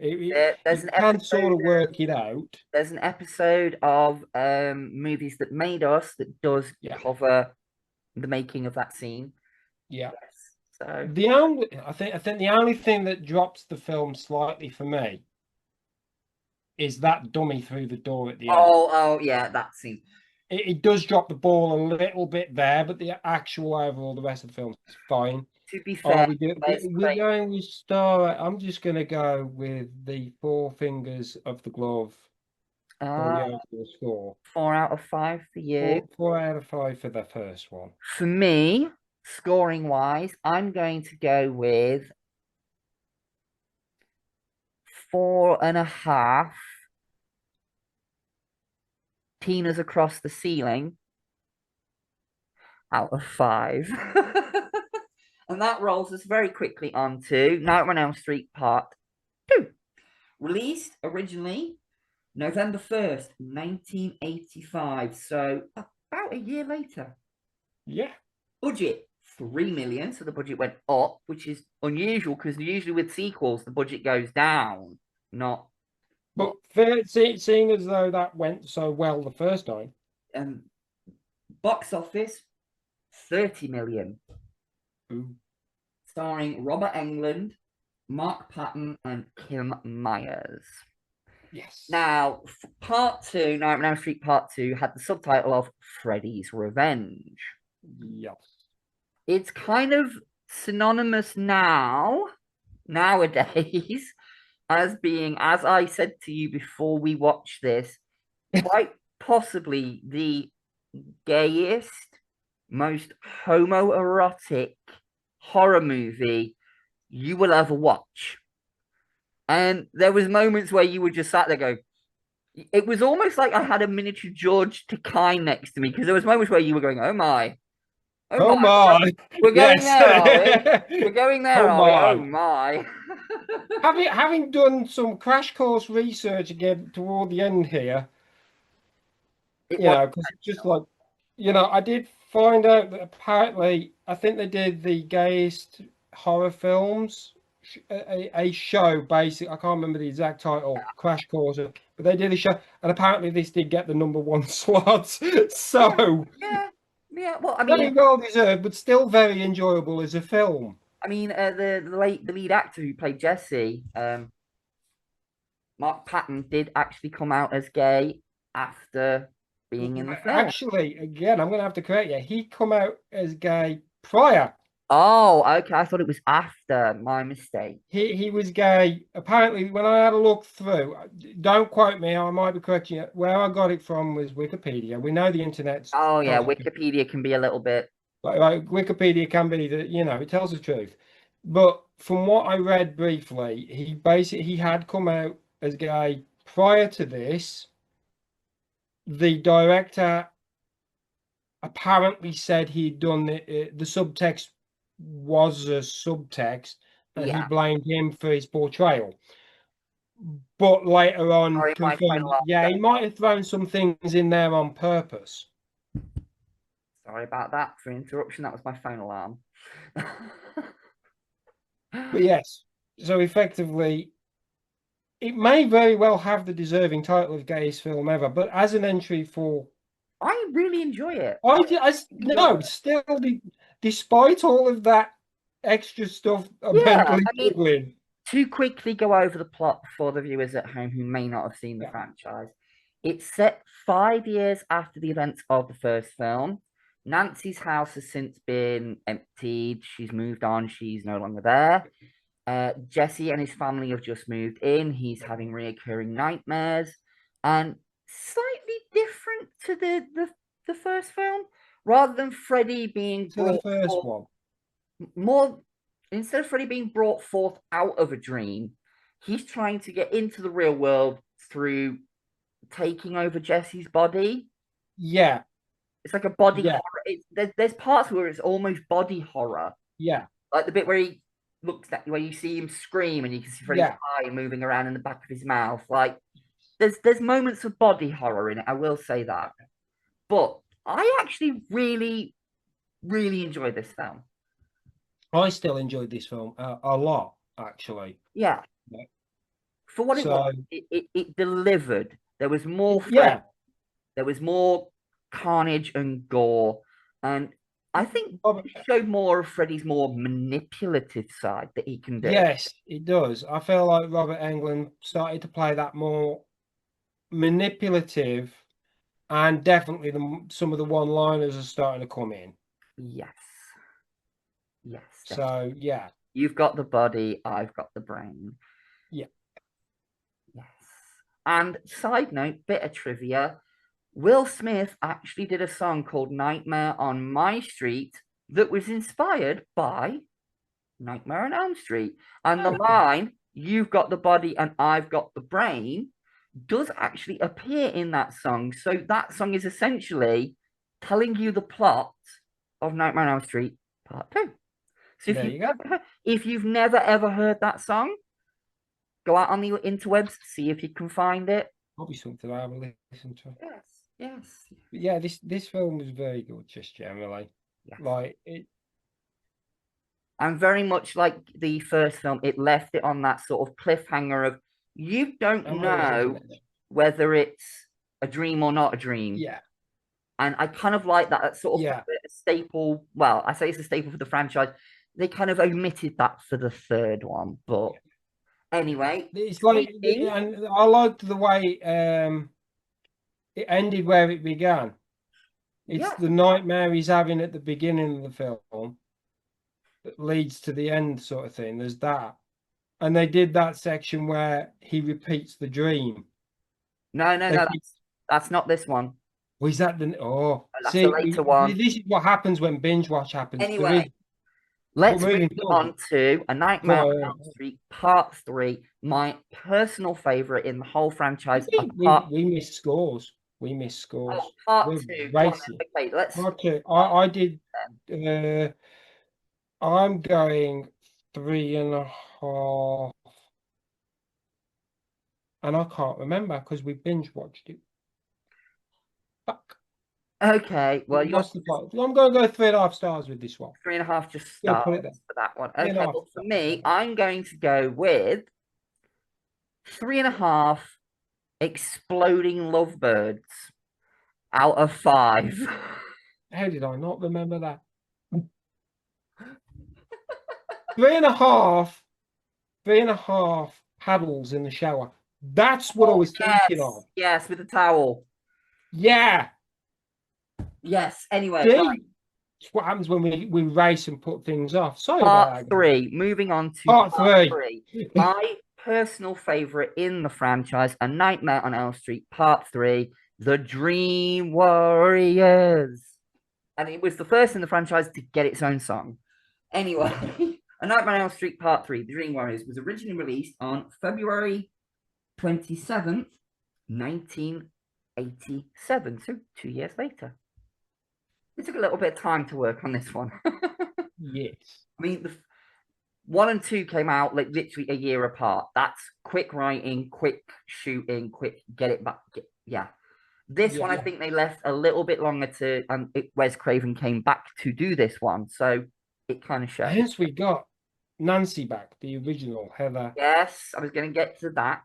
There's You an can sort episode. of work it out. There's an episode of movies that made us that does Yeah, cover the making of that scene. yeah. Yes. So I think the only thing that drops the film slightly for me is that dummy through the door at the end. oh yeah, that scene. It does drop the ball a little bit there, but the actual overall, the rest of the film is fine. To be Oh, fair, we're let's play. going with star. I'm just gonna go with the four fingers of the glove for Uh, the overall score. 4 out of 5 for you. Four out of five for the first one. For me, scoring wise, I'm going to go with 4.5 Tina's across the ceiling out of 5. And that rolls us very quickly on to Nightmare on Elm Street Part 2. Released originally November 1st, 1985. So about a year later. Yeah, Budget 3 million. So the budget went up, which is unusual because usually with sequels, the budget goes down, not. but But seeing as though that went so well the first time. um, box office 30 million. Ooh. Starring Robert Englund, Mark Patton, and Kim Myers. Yes. Now, part two, Nightmare on Elm Street Part 2, had the subtitle of Freddy's Revenge. Yes. It's kind of synonymous nowadays, as being, as I said to you before we watched this, quite possibly the gayest, most homoerotic horror movie you will ever watch. And there was moments where you were just sat there going, it was almost like I had a miniature George Takei next to me because there was moments where you were going, oh my, Oh my. we're going Yes. there, are we? We're going there, Oh are we? Oh my. my. Having done some crash course research again toward the end here, It was because it's just like, I did find out that apparently, I think they did the gayest horror films, a show, basically. I can't remember the exact title, Crash Course, but they did a show, and apparently this did get the #1 slot. So, yeah. Well, I very mean, well deserved, but still very enjoyable as a film. the lead actor who played Jesse, Mark Patton, did actually come out as gay after being in the film. Actually, again, I'm going to have to correct you. He come out as gay prior Oh, okay. I thought it was after. My mistake. He was gay. Apparently, when I had a look through, don't quote me, I might be correcting it. Where I got it from was Wikipedia. We know the internet's Oh yeah, tells Wikipedia can be a little bit. like Wikipedia can be that, it tells the truth. But from what I read briefly, he had come out as gay prior to this. The director apparently said he'd done the subtext was a subtext, and he Yeah. blamed him for his portrayal. But later on, Sorry, my phone confirmed, alarm. yeah, he might have thrown some things in there on purpose. Sorry about that for interruption. That was my phone alarm. But yes, so effectively, it may very well have the deserving title of gayest film ever. But as an entry for, I really enjoy it. no, it. still, despite all of that extra stuff Yeah, mentally I mean, struggling. to quickly go over the plot for the viewers at home who may not have seen the Yeah. franchise, it's set 5 years after the events of the first film. Nancy's house has since been emptied. She's moved on. She's no longer there. Jesse and his family have just moved in. He's having reoccurring nightmares, and slightly different to the first film. Rather than Freddy being To the brought first forth, one. more instead of Freddy being brought forth out of a dream, he's trying to get into the real world through taking over Jesse's body. Yeah, It's like a body yeah, horror. There's parts where it's almost body horror, yeah, like the bit where he looks at where you see him scream and you can see Freddy's yeah. eye moving around in the back of his mouth. Like there's moments of body horror in it. I will say that, but I actually really enjoyed this film. I still enjoyed this film a lot, actually. Yeah, Yeah. for what it was, So, it delivered. There was more Freddy. yeah, There was more carnage and gore, and I think Robert, it showed more of Freddy's more manipulative side that he can do. yes, it does. I feel like Robert Englund started to play that more manipulative, and definitely some of the one-liners are starting to come in. Yes, yes, definitely. So, yeah, You've got the body, I've got the brain. yeah. Yes. And side note, bit of trivia. Will Smith actually did a song called Nightmare on My Street that was inspired by Nightmare on Elm Street. And the line, you've got the body and I've got the brain, does actually appear in that song. So that song is essentially telling you the plot of Nightmare on Elm Street Part 2. So There you go. if you've never ever heard that song, go out on the interwebs, see if you can find it. Probably something I will listen to. Yes, yes, But yeah, this film was very good, just generally. yes. Like it, And very much like the first film, it left it on that sort of cliffhanger of you don't know whether it's a dream or not a dream. yeah, And I kind of like that. That's sort of yeah. a staple. Well, I say it's a staple for the franchise. They kind of omitted that for the third one. But anyway, It's like, and I liked the way it ended where it began. It's yeah. the nightmare he's having at the beginning of the film that leads to the end, sort of thing. There's that, and they did that section where he repeats the dream. No, They that's not this one. Was that the? Oh, That's see, a later one. this is what happens when binge watch happens. Anyway, let's move on. on to A Nightmare on Elm Street Part 3, my personal favorite in the whole franchise. We missed scores. We missed scores. Oh, part 2. Okay, let's. Part 2. I did. I'm going 3.5, and I can't remember because we binge watched it. Fuck. Okay, well, you're I'm going to go 3.5 stars with this one. 3.5 just stars for that one. Okay, well, for me, I'm going to go with 3.5 exploding lovebirds out of 5. How did I not remember that? 3.5, 3.5 paddles in the shower. That's what I was thinking of. Yes, with the towel. Yeah. Yes. Anyway, See? It's what happens when we race and put things off. Sorry about Part that, guys. three. Moving on to Part part three. three. My personal favorite in the franchise, A Nightmare on Elm Street, Part Three, The Dream Warriors. And it was the first in the franchise to get its own song. Anyway, A Nightmare on Elm Street Part 3, The Dream Warriors, was originally released on February 27th, 1987. So 2 years later. It took a little bit of time to work on this one. Yes. I mean, the one and two came out like literally a year apart. That's quick writing, quick shooting, quick get it back. Yeah. This one, I think they left a little bit longer to, and Wes Craven came back to do this one. So it kind of shows. Hence we got Nancy back, the original Heather. Yes, I was going to get to that.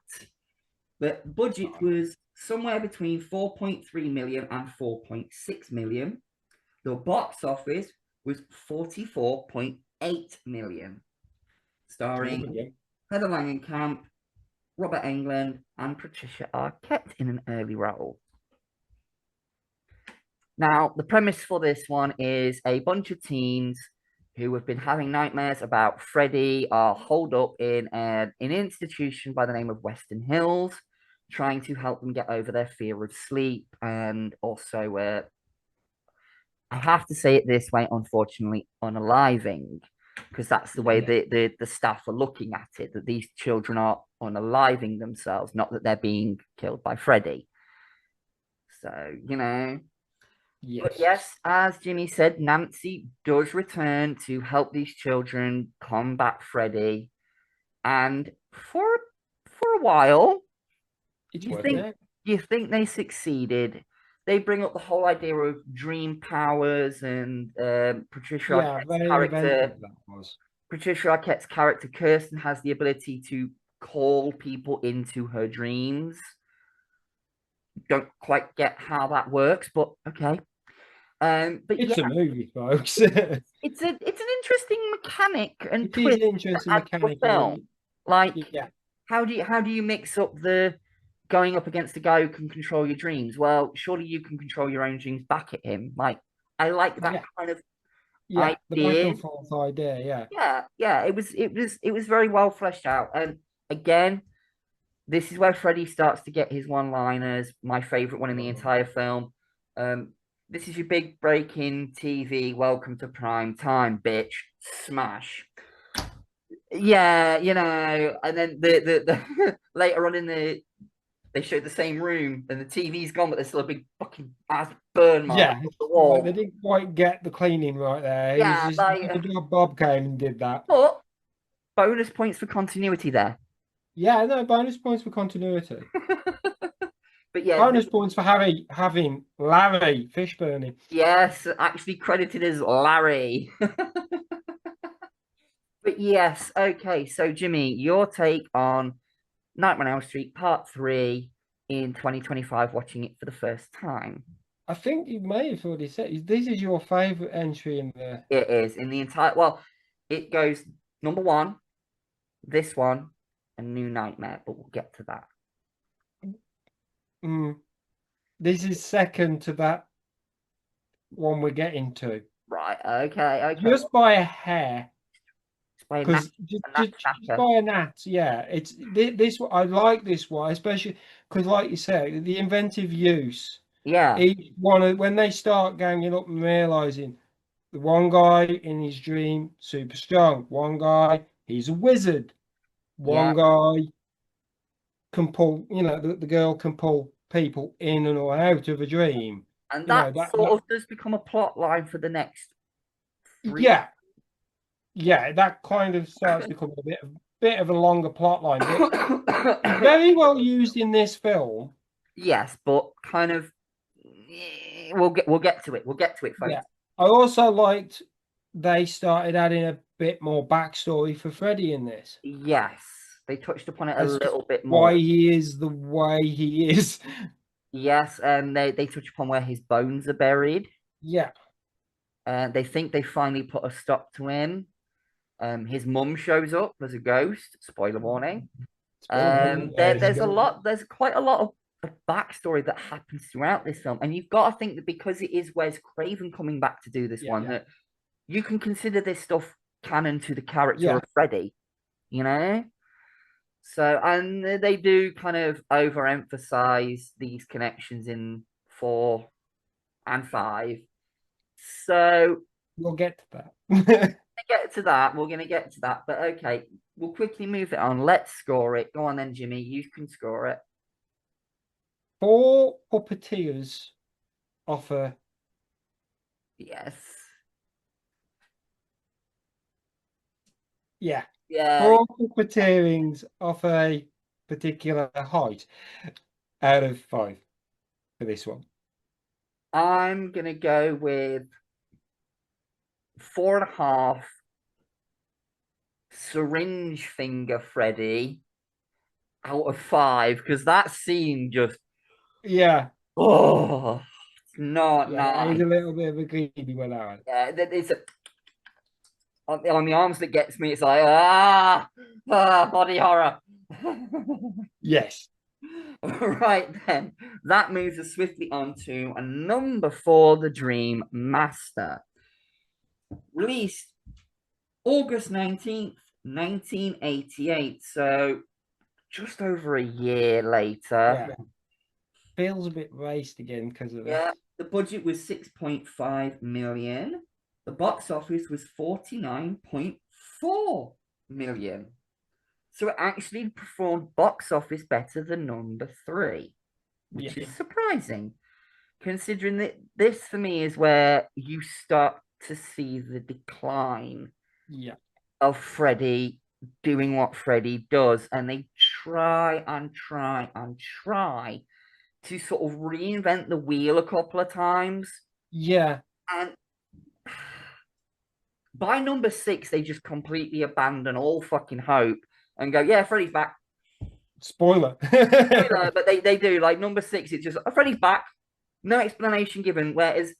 The budget was somewhere between 4.3 million and 4.6 million. The box office was 44.8 million, starring Heather Langenkamp, Robert Englund, and Patricia Arquette in an early role. Now, the premise for this one is a bunch of teens who have been having nightmares about Freddy are holed up in an institution by the name of Western Hills, trying to help them get over their fear of sleep and also I have to say it this way, unfortunately, unaliving, because that's the way the staff are looking at it, that these children are unaliving themselves, not that they're being killed by Freddy. So, Yes. But yes, as Jimmy said, Nancy does return to help these children combat Freddy. And for a while, you think they succeeded. They bring up the whole idea of dream powers and Patricia Arquette's character Kirsten has the ability to call people into her dreams. Don't quite get how that works, but okay. But it's a movie, folks. it's an interesting mechanic and twist to a film. Like, how do you mix up the going up against a guy who can control your dreams? Well, surely you can control your own dreams back at him. Like, I like that kind of idea. The back and forth idea. Yeah. It was very well fleshed out. And again, this is where Freddy starts to get his one-liners. My favorite one in the entire film. This is your big break in TV. Welcome to prime time, bitch. Smash. Yeah, and then the later on they showed the same room and the TV's gone, but there's still a big fucking ass burn mark on the wall. Like they didn't quite get the cleaning right there. Bob came and did that. But bonus points for continuity there. Yeah, no, bonus points for continuity. But yeah, bonus points for having Larry Fishburne. Yes, actually credited as Larry. But yes, okay. So Jimmy, your take on Nightmare on Elm Street Part 3 in 2025, watching it for the first time. I think you may have already said this is your favorite entry in there. It is in the entire. Well, it goes number 1, this one, and New Nightmare, but we'll get to that. This is second to that one we're getting to. Right. Okay. Just by a hair. Because just by a gnat, yeah. It's this. I like this one, especially because, like you said, the inventive use. Yeah. Each one when they start ganging up and realizing the one guy in his dream super strong, one guy he's a wizard, one guy can pull. The girl can pull people in and or out of a dream, and that does become a plot line for the next 3. Yeah, that kind of starts becoming a bit of a longer plot line. Very well used in this film. Yes, but kind of we'll get to it. We'll get to it, folks. Yeah. I also liked they started adding a bit more backstory for Freddy in this. Yes, they touched upon it a little bit more. Why he is the way he is. Yes, and they touch upon where his bones are buried. Yeah. They think they finally put a stop to him. His mum shows up as a ghost. Spoiler warning. There's quite a lot of a backstory that happens throughout this film. And you've got to think that because it is Wes Craven coming back to do this one, that you can consider this stuff canon to the character of Freddy, you know? So, and they do kind of overemphasize these connections in 4 and 5. So, we'll get to that. We're going to get to that. But okay, we'll quickly move it on. Let's score it. Go on then, Jimmy. You can score it. 4 puppeteers offer. Yes. Yeah. Yeah. 4 puppeteerings off a particular height out of 5 for this one. I'm going to go with 4.5 syringe finger Freddy out of 5 because that scene just it's not nice. He's a little bit of a greedy one, that one. Yeah, it's on the arms that gets me. It's like body horror. Yes. Right then, that moves us swiftly on to a number 4, The Dream Master, released August 19th, 1988. So just over a year later. Yeah. Feels a bit raced again because of Yeah, this. the budget was 6.5 million. The box office was 49.4 million. So it actually performed box office better than number 3, which is surprising, considering that this for me is where you start to see the decline of Freddy doing what Freddy does, and they try to sort of reinvent the wheel a couple of times. Yeah. And by number 6, they just completely abandon all fucking hope and go, yeah, Freddy's back. Spoiler. But they do. Like number 6, it's just, Freddy's back. No explanation given. Whereas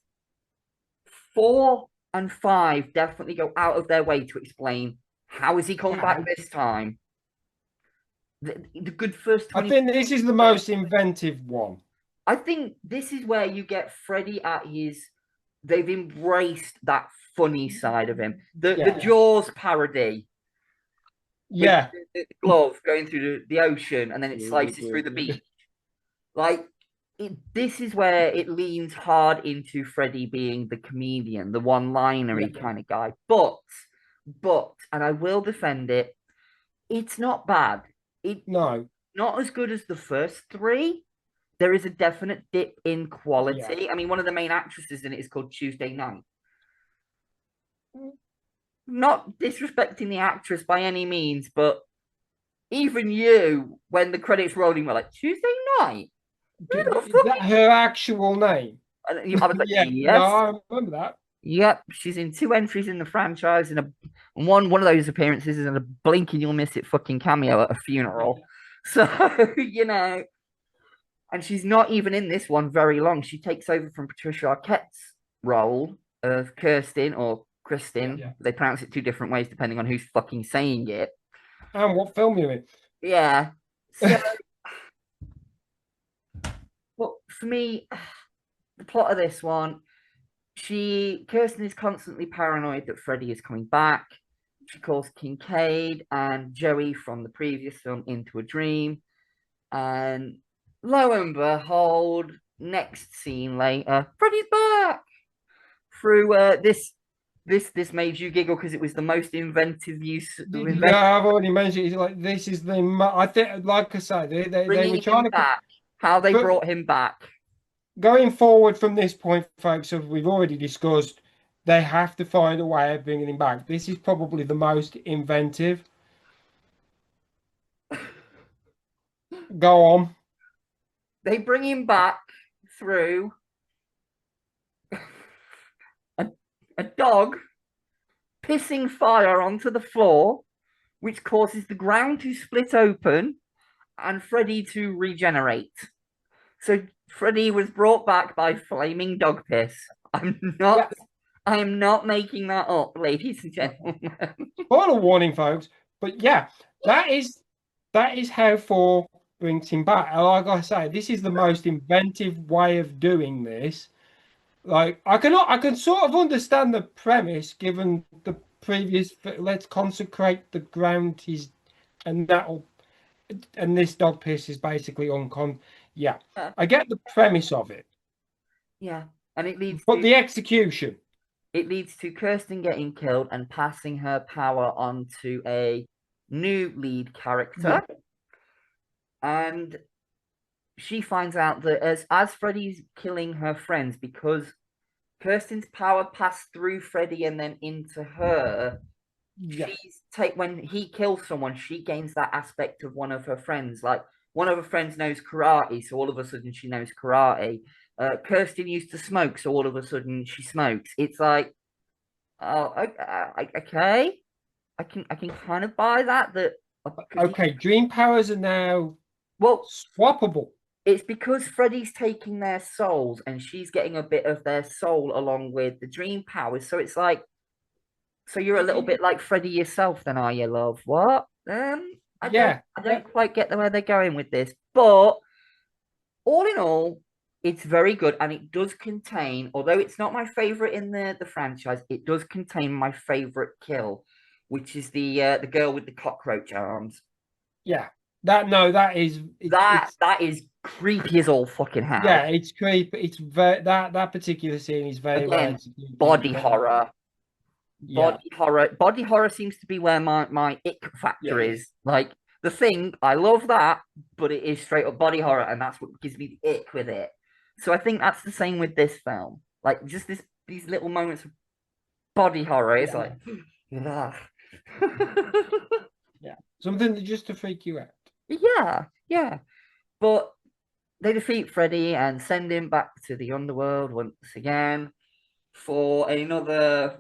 4 and 5 definitely go out of their way to explain how is he coming back this time. The good first 20 I think this is the most inventive one. I think this is where you get Freddy at his. They've embraced that funny side of him. The Jaws parody. Yeah. The glove going through the ocean and then it slices through the beach. Like, this is where it leans hard into Freddy being the comedian, the one-linery kind of guy. But, and I will defend it, it's not bad. Not as good as the first 3. There is a definite dip in quality. I mean, one of the main actresses in it is called Tuesday Night. Not disrespecting the actress by any means, but even you, when the credits rolling, were like, Tuesday Night? Is that her actual name? I was like, yes. No, I remember that. Yep, she's in 2 entries in the franchise, and one of those appearances is in a blink and you'll miss it fucking cameo at a funeral. So, you know, and she's not even in this one very long. She takes over from Patricia Arquette's role of Kirsten or Kristen. They pronounce it 2 different ways depending on who's fucking saying it. And what film you're in. Yeah. So, but for me, the plot of this one, Kirsten is constantly paranoid that Freddy is coming back. She calls Kincaid and Joey from the previous film into a dream. And lo and behold, next scene later, Freddy's back! Through this made you giggle because it was the most inventive use. Yeah, I've already mentioned it's like this is I think, like I say, they were trying to back. How they brought him back. Going forward from this point, folks, as we've already discussed, they have to find a way of bringing him back. This is probably the most inventive. Go on. They bring him back through a dog pissing fire onto the floor, which causes the ground to split open and Freddy to regenerate. So Freddy was brought back by flaming dog piss. I am not making that up, ladies and gentlemen. Spoiler warning, folks. But yeah, that is how 4 brings him back. And like I say, this is the most inventive way of doing this. Like I can sort of understand the premise given the previous. Let's consecrate the ground. And that'll and this dog piss is basically uncon. Yeah, Yeah. I get the premise of it, Yeah. And but the execution. it leads to Kirsten getting killed and passing her power on to a new lead character. Yeah. And she finds out that as Freddy's killing her friends, because Kirsten's power passed through Freddy and then into her, Yeah. when he kills someone, she gains that aspect of one of her friends. Like one of her friends knows karate, so all of a sudden she knows karate. Kirsten used to smoke, so all of a sudden she smokes. It's like, oh, okay, I can kind of buy that. Okay, dream powers are now Well, swappable. it's because Freddy's taking their souls and she's getting a bit of their soul along with the dream powers. So it's like, so you're a little bit like Freddy yourself, then, are you, love? What? I don't quite get where they're going with this, but all in all, it's very good, and it does contain, although it's not my favorite in the franchise, it does contain my favorite kill, which is the girl with the cockroach arms. Yeah, that is That is creepy as all fucking hell. Yeah, it's creepy. It's very that particular scene is very Again, well body horror. Yeah. Body horror seems to be where my ick factor is. Like The Thing, I love that, but it is straight up body horror, and that's what gives me the ick with it. So I think that's the same with this film. Like just these little moments of body horror. It's like, yeah, something just to freak you out. yeah. But they defeat Freddy and send him back to the underworld once again for another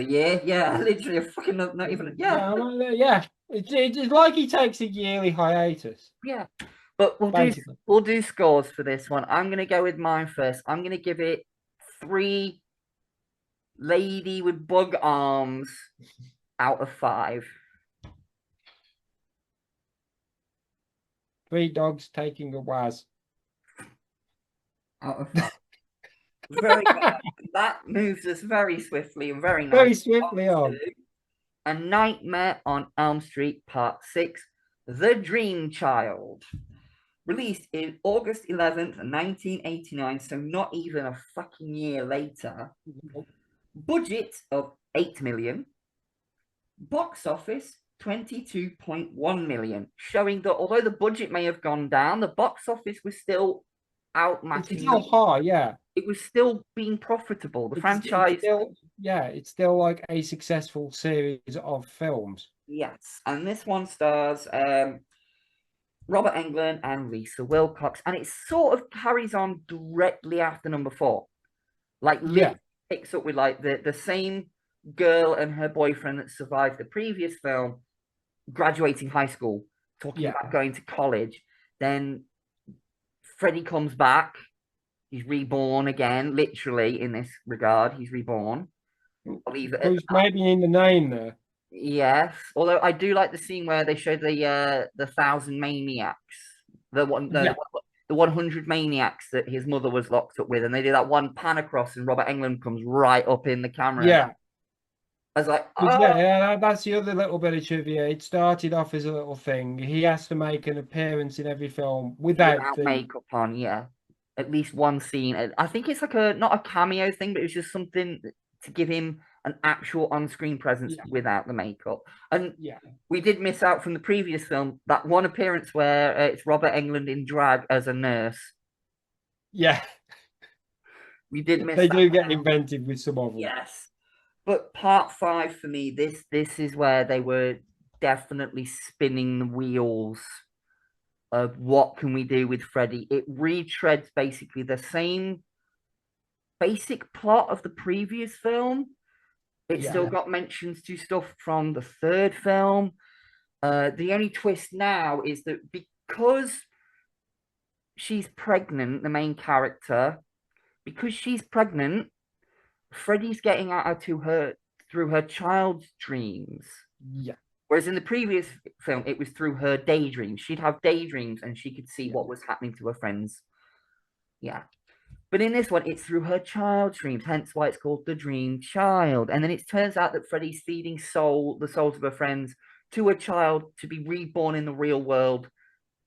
year? Yeah, literally a fucking not even. Yeah, yeah. It's like he takes a yearly hiatus. Yeah, but we'll do scores for this one. I'm gonna go with mine first. I'm gonna give it 3 lady with bug arms out of 5. 3 dogs taking a waz out of 5. That moves us very swiftly and very very swiftly on. A Nightmare on Elm Street Part 6, The Dream Child. Released in August 11th, 1989, so not even a fucking year later. Budget of 8 million. Box office 22.1 million, showing that although the budget may have gone down, the box office was still outmatching. It's still high, yeah. It was still being profitable. The franchise, it's still like a successful series of films. Yes, and this one stars Robert Englund and Lisa Wilcox, and it sort of carries on directly after number 4. Like, picks up with like the same girl and her boyfriend that survived the previous film, graduating high school, talking about going to college. Then Freddy comes back. He's reborn again, literally, in this regard. He's reborn. I'll leave it Who's maybe in the name there. Yes, although I do like the scene where they show the 1,000 maniacs, the 100 maniacs that his mother was locked up with, and they do that one pan across, and Robert Englund comes right up in the camera. Yeah, I was like, that's the other little bit of trivia. It started off as a little thing. He has to make an appearance in every film without makeup on. Yeah, at least one scene. I think it's like not a cameo thing, but it's just something to give him an actual on-screen presence without the makeup. And we did miss out from the previous film that one appearance where it's Robert Englund in drag as a nurse. Yeah, we did miss. They do get inventive with some of them. Yes, but part 5 for me, this is where they were definitely spinning the wheels of what can we do with Freddy. It retreads basically the same basic plot of the previous film. It's still got mentions to stuff from the 3rd film. The only twist now is that because she's pregnant, the main character, because she's pregnant, Freddy's getting at her through her child's dreams. Yeah. Whereas in the previous film, it was through her daydreams. She'd have daydreams and she could see what was happening to her friends. Yeah. But in this one, it's through her child's dreams, hence why it's called The Dream Child. And then it turns out that Freddy's feeding the souls of her friends to a child to be reborn in the real world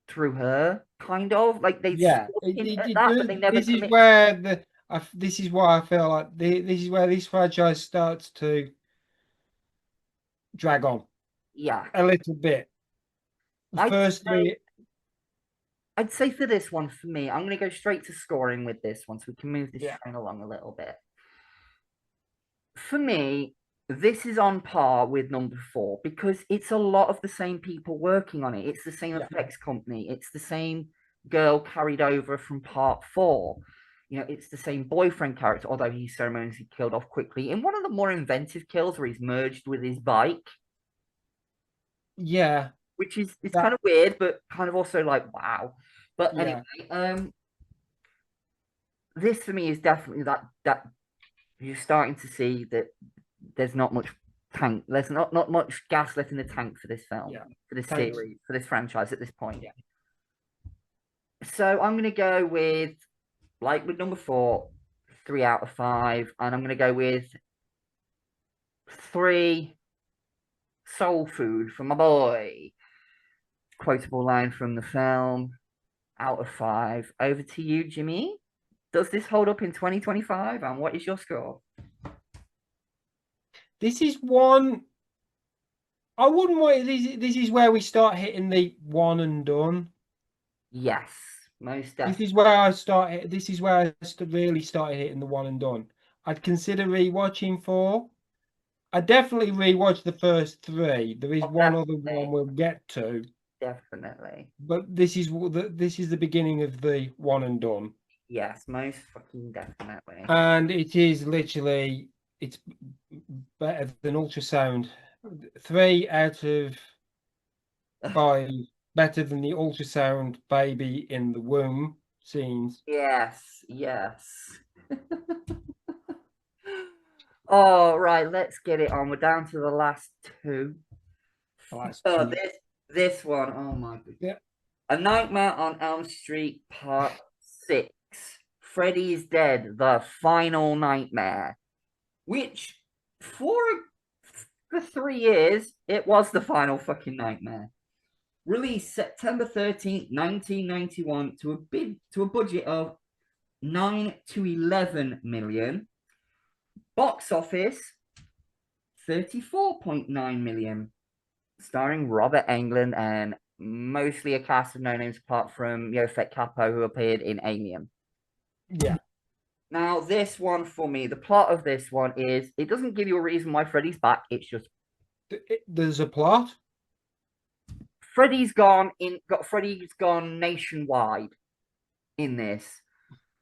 through her, kind of. Like they Yeah, hint at that, but they never this is commit. where this is why I feel like this is where this franchise starts to drag on Yeah. a little bit. I'd say, Firstly, I'd say for this one, for me, I'm going to go straight to scoring with this one so we can move this yeah, train along a little bit. For me, this is on par with number 4 because it's a lot of the same people working on it. It's the same effects company. It's the same girl carried over from part 4. You know, it's the same boyfriend character, although he's ceremoniously killed off quickly. In one of the more inventive kills where he's merged with his bike, yeah, which is it's that kind of weird, but kind of also like wow. But yeah, anyway, this for me is definitely that you're starting to see that there's not much tank. There's not much gas left in the tank for this film, yeah. for this Thanks. series, for this franchise at this point. Yeah. So I'm gonna go with like with number 4, 3 out of 5, and I'm gonna go with 3 soul food for my boy. Quotable line from the film out of 5. Over to you, Jimmy. Does this hold up in 2025? And what is your score? This is one. I wouldn't want. This is where we start hitting the one and done. Yes, most definitely. This is where I start. This is where really started hitting the one and done. I'd consider rewatching 4. I definitely rewatched the first 3. There is one other one we'll get to. Definitely. But this is the beginning of the one and done. Yes, most fucking definitely. And it is literally it's better than ultrasound. 3 out of 5 better than the ultrasound baby in the womb scenes. Yes, yes. All right, let's get it on. We're down to the last 2. Oh, this one. Oh my god. Yeah. A Nightmare on Elm Street Part 6. Freddy is Dead, the final nightmare. Which for 3 years, it was the final fucking nightmare. Released September 13th, 1991 to a budget of 9 to 11 million. Box office 34.9 million. Starring Robert Englund and mostly a cast of no names apart from Yofet Capo, who appeared in Alien. Yeah. Now, this one for me, the plot of this one is it doesn't give you a reason why Freddy's back. It's just There's a plot. Freddy's gone nationwide in this.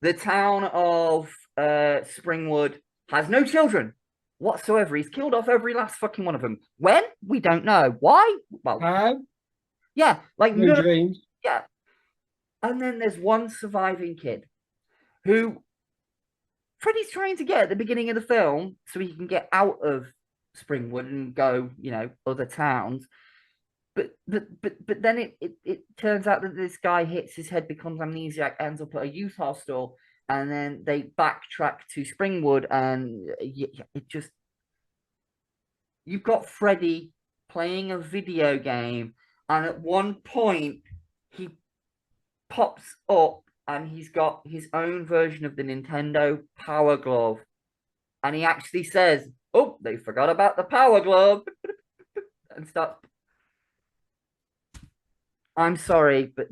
The town of Springwood has no children whatsoever. He's killed off every last fucking one of them. When? We don't know. Why? Well, yeah, like no dreams. Yeah. And then there's one surviving kid who Freddy's trying to get at the beginning of the film so he can get out of Springwood and go, other towns. But then it turns out that this guy hits his head, becomes amnesiac, ends up at a youth hostel, and then they backtrack to Springwood, and it just you've got Freddy playing a video game, and at one point he pops up and he's got his own version of the Nintendo Power Glove, and he actually says, "Oh, they forgot about the Power Glove," and starts. I'm sorry, but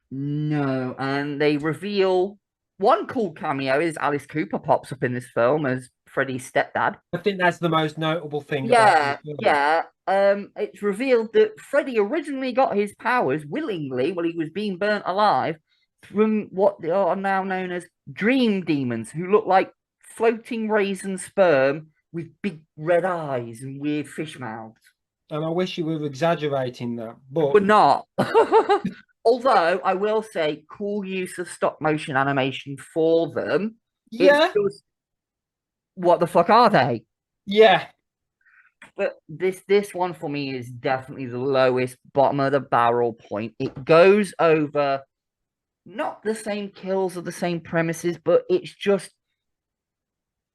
no. And they reveal one cool cameo is Alice Cooper pops up in this film as Freddy's stepdad. I think that's the most notable thing. Yeah, yeah. It's revealed that Freddy originally got his powers willingly while he was being burnt alive from what they are now known as dream demons, who look like floating raisin sperm with big red eyes and weird fish mouths. And I wish you were exaggerating that, but We're not. Although I will say, cool use of stop motion animation for them. yeah, It's just, what the fuck are they? yeah. But this one for me is definitely the lowest, bottom of the barrel point. It goes over not the same kills or the same premises, but it's just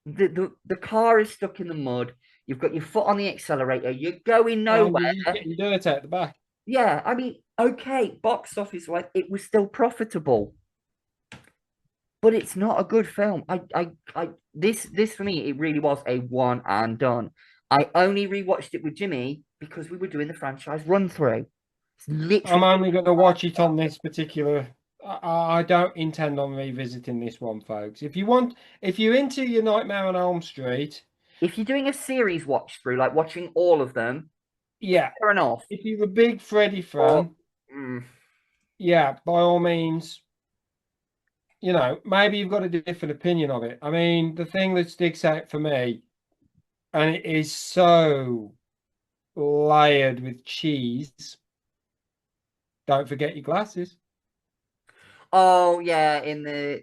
the car is stuck in the mud. You've got your foot on the accelerator. You're going And nowhere. you're just getting dirt out the back. Yeah, I mean, okay, box office wise, it was still profitable, but it's not a good film. This for me, it really was a one and done. I only rewatched it with Jimmy because we were doing the franchise run through. It's I'm literally only going to watch it on this particular. I don't intend on revisiting this one, folks. If you're into your Nightmare on Elm Street, if you're doing a series watch through, like watching all of them, yeah. fair enough. If you're a big Freddy Or, fan, yeah, by all means, maybe you've got a different opinion of it. I mean, the thing that sticks out for me, and it is so layered with cheese. Don't forget your glasses. oh yeah, in the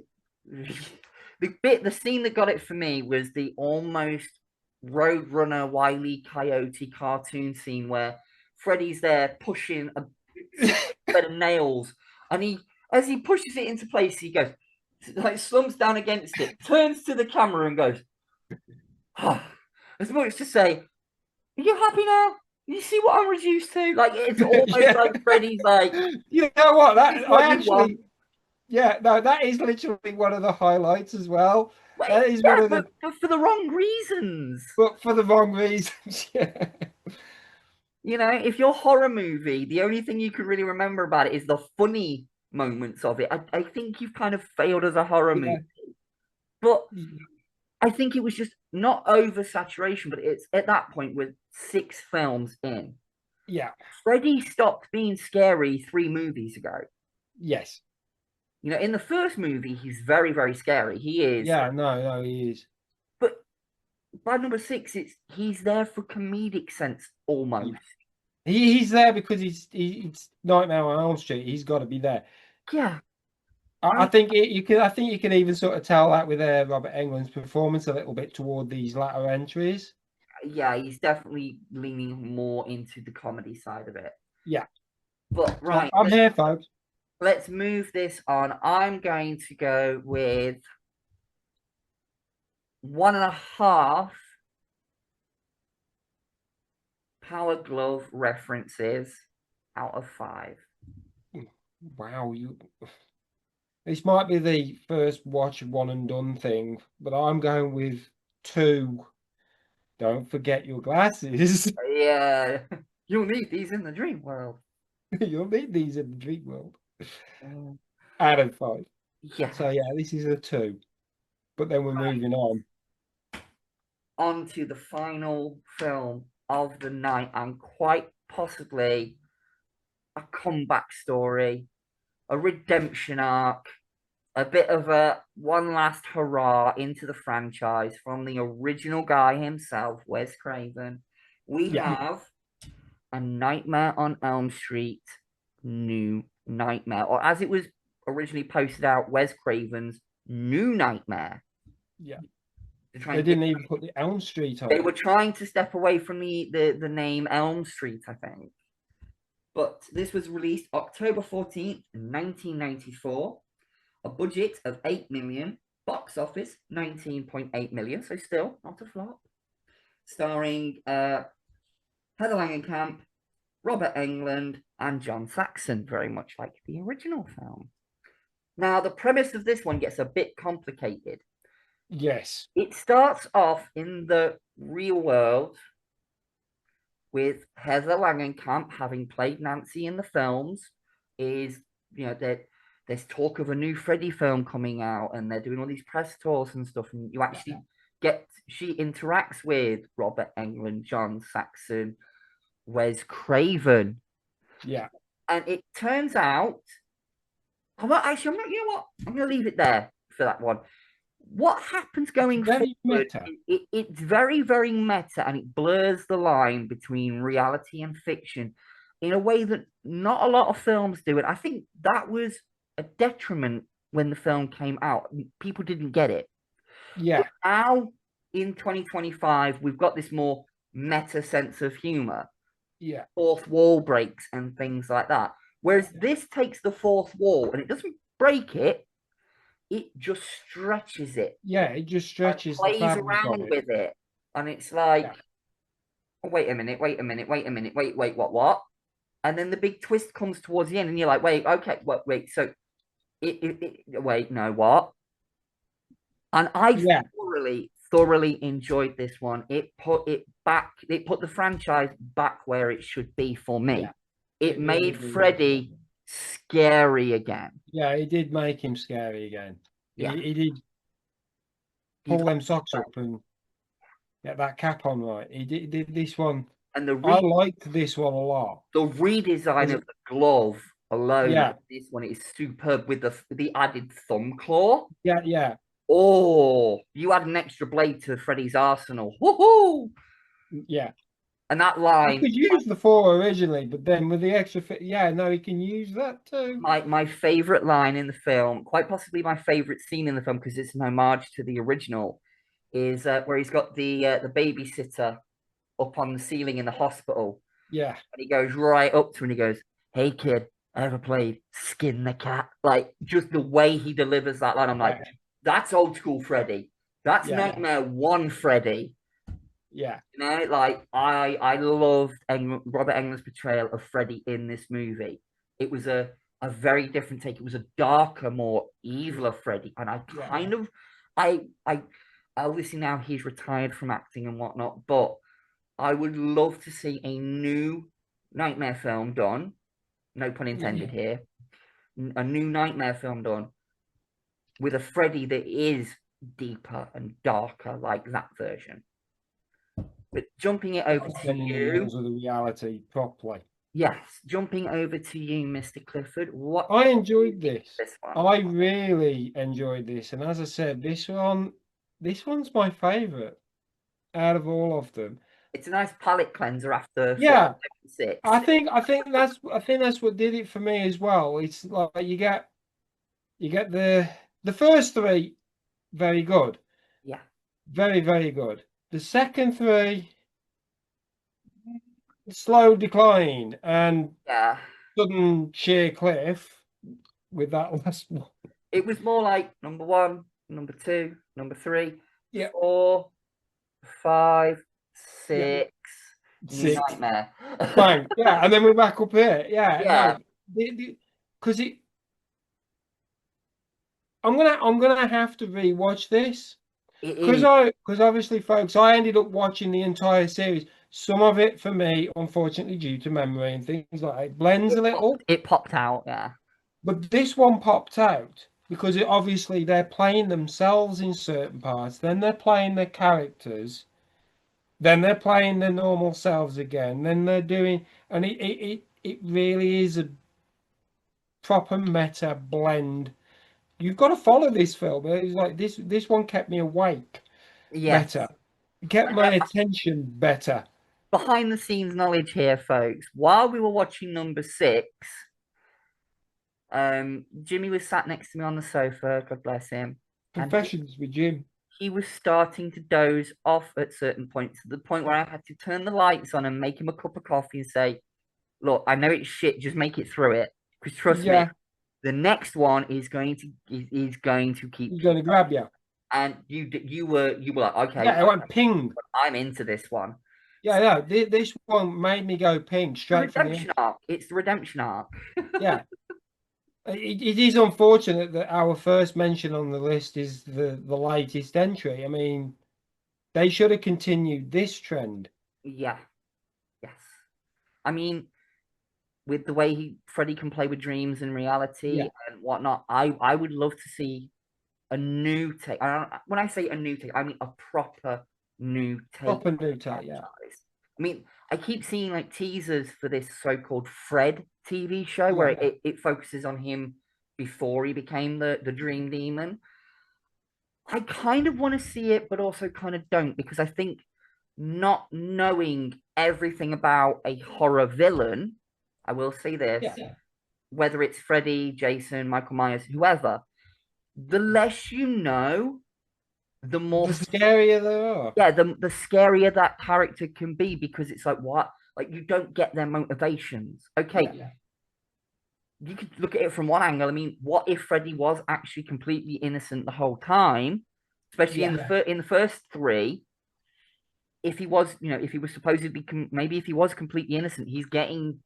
scene that got it for me was the almost Roadrunner Wile E. Coyote cartoon scene where Freddy's there pushing a bed of nails, and as he pushes it into place, he goes like slumps down against it, turns to the camera and goes, oh, as much to say, "Are you happy now? You see what I'm reduced to?" Like it's almost Yeah. like Freddy's like, You know what? "This is what I you want." actually, yeah, no, that is literally one of the highlights as well. Wait, That is one yeah, of the, but for the wrong reasons. but for the wrong reasons. Yeah, You know, if your horror movie, the only thing you can really remember about it is the funny moments of it, I think you've kind of failed as a horror movie. But I think it was just not oversaturation, but it's at that point with 6 films in. yeah, Freddy stopped being scary 3 movies ago. yes, You know, in the first movie, he's very, very scary. He is. yeah. No, he is. But by number 6, he's there for comedic sense almost. He's there because it's Nightmare on Elm Street. He's got to be there. Yeah. I think you can. I think you can even sort of tell that with Robert Englund's performance a little bit toward these latter entries. Yeah, he's definitely leaning more into the comedy side of it. Yeah, But right, I'm here, folks. let's move this on. I'm going to go with 1.5 Power Glove references out of 5. Wow, this might be the first watch one and done thing, but I'm going with 2. Don't forget your glasses. Yeah, you'll need these in the dream world. You'll need these in the dream world. Out of 5. Yeah. So yeah, this is a 2. But then we're moving on. On to the final film of the night, and quite possibly a comeback story, a redemption arc, a bit of a one last hurrah into the franchise from the original guy himself, Wes Craven. We have A Nightmare on Elm Street, New Nightmare, or as it was originally posted out, Wes Craven's New Nightmare. Yeah. They didn't even put the Elm Street on. They were trying to step away from the name Elm Street, I think. But this was released October 14th, 1994. A budget of 8 million, box office 19.8 million, so still not a flop. Starring Heather Langenkamp, Robert Englund, and John Saxon, very much like the original film. Now, the premise of this one gets a bit complicated. Yes. It starts off in the real world with Heather Langenkamp, having played Nancy in the films, is, there's talk of a new Freddy film coming out, and they're doing all these press tours and stuff, and you actually she interacts with Robert Englund, John Saxon, Wes Craven. Yeah. And it turns out, you know what? I'm going to leave it there for that one. What happens going forward, it's very, very meta, and it blurs the line between reality and fiction in a way that not a lot of films do. And I think that was a detriment when the film came out. People didn't get it. Yeah. But now, in 2025, we've got this more meta sense of humor, Yeah. fourth wall breaks and things like that. Whereas this takes the fourth wall and it doesn't break it, it just stretches it Yeah, it just and stretches the plays fabric of around it. with it. And it's like, Yeah. oh, wait a minute, wait a minute, wait a minute, wait, what? And then the big twist comes towards the end, and you're like, wait, okay, wait, so wait, no, what? And I Yeah. thoroughly enjoyed this one. It put the franchise back where it should be for me. Yeah. It It really made did. Freddy scary again. Yeah, it did make him scary again. Yeah. He did He pull them socks up and get that cap on right. He did this one. and I liked this one a lot. the redesign of the glove alone, Yeah. this one is superb with the added thumb claw. Yeah, yeah, Oh, you add an extra blade to Freddy's arsenal. Woohoo! yeah. And that He line, could use the four originally, but then with the extra yeah, no, he can use that too. my favorite line in the film, quite possibly my favorite scene in the film because it's an homage to the original, is where he's got the babysitter up on the ceiling in the hospital, Yeah, and he goes right up to her and he goes, "Hey kid, ever played Skin the Cat?" Like just the way he delivers that line, I'm like, yeah, that's old school Freddy. That's yeah, Nightmare One Freddy. yeah, You know, like I loved Robert Englund's portrayal of Freddy in this movie. It was a very different take. It was a darker, more eviler Freddy, and I yeah. kind of I obviously now he's retired from acting and whatnot, but I would love to see a new Nightmare film done. No pun intended here. A new Nightmare film done with a Freddy that is deeper and darker, like that version. But jumping it over to Bending the you, rules of the reality properly. yes, jumping over to you, Mr. Clifford. What I did you enjoyed think of this. this one? I really enjoyed this, and as I said, this one's my favorite out of all of them. It's a nice palate cleanser after Yeah, 6. I think that's what did it for me as well. It's like you get the first three very good, Yeah, very very good. The second three slow decline and yeah. sudden sheer cliff with that last one. It was more like number one, number two, number three, Yeah, 4, 5, yeah, 6. New 6. Nightmare. Bang. Yeah, and then we're back up here. Yeah, Yeah, no, because I'm gonna have to rewatch this it because is. obviously, folks, I ended up watching the entire series. Some of it for me, unfortunately, due to memory and things like that, it blends a little. It popped out. Yeah, But this one popped out because obviously they're playing themselves in certain parts, then they're playing their characters, then they're playing their normal selves again, then they're doing, and it really is a proper meta blend. You've got to follow this film. It's like this one kept me awake yes. better. It kept my attention better. Behind the scenes knowledge here, folks. While we were watching number 6, Jimmy was sat next to me on the sofa, God bless him, and Confessions with Jim. he was starting to doze off at certain points, to the point where I had to turn the lights on and make him a cup of coffee and say, "Look, I know it's shit, just make it through it. Because trust me, Yeah, the next one is going to keep." he's going to grab you. And you were like, okay, Yeah, it went ping. I'm into this one. Yeah, no, this one made me go ping The straight from the redemption arc. It's the redemption arc. yeah. It is unfortunate that our first mention on the list is the latest entry. I mean, they should have continued this trend. Yeah. Yes. I mean, with the way Freddy can play with dreams and reality Yeah. and whatnot, I would love to see a new take. When I say a new take, I mean a proper new take. Proper new take, yeah. I mean, I keep seeing like teasers for this so-called Fred TV show where Yeah. it focuses on him before he became the dream demon. I kind of want to see it, but also kind of don't, because I think not knowing everything about a horror villain, I will say this, Yeah. whether it's Freddy, Jason, Michael Myers, whoever, the less you know, the more The scarier they are. yeah, the scarier that character can be, because it's like, what? Like, you don't get their motivations. Okay, Yeah. you could look at it from one angle. I mean, what if Freddy was actually completely innocent the whole time, especially in the first three? If he was, if he was supposed to be, maybe if he was completely innocent, he's getting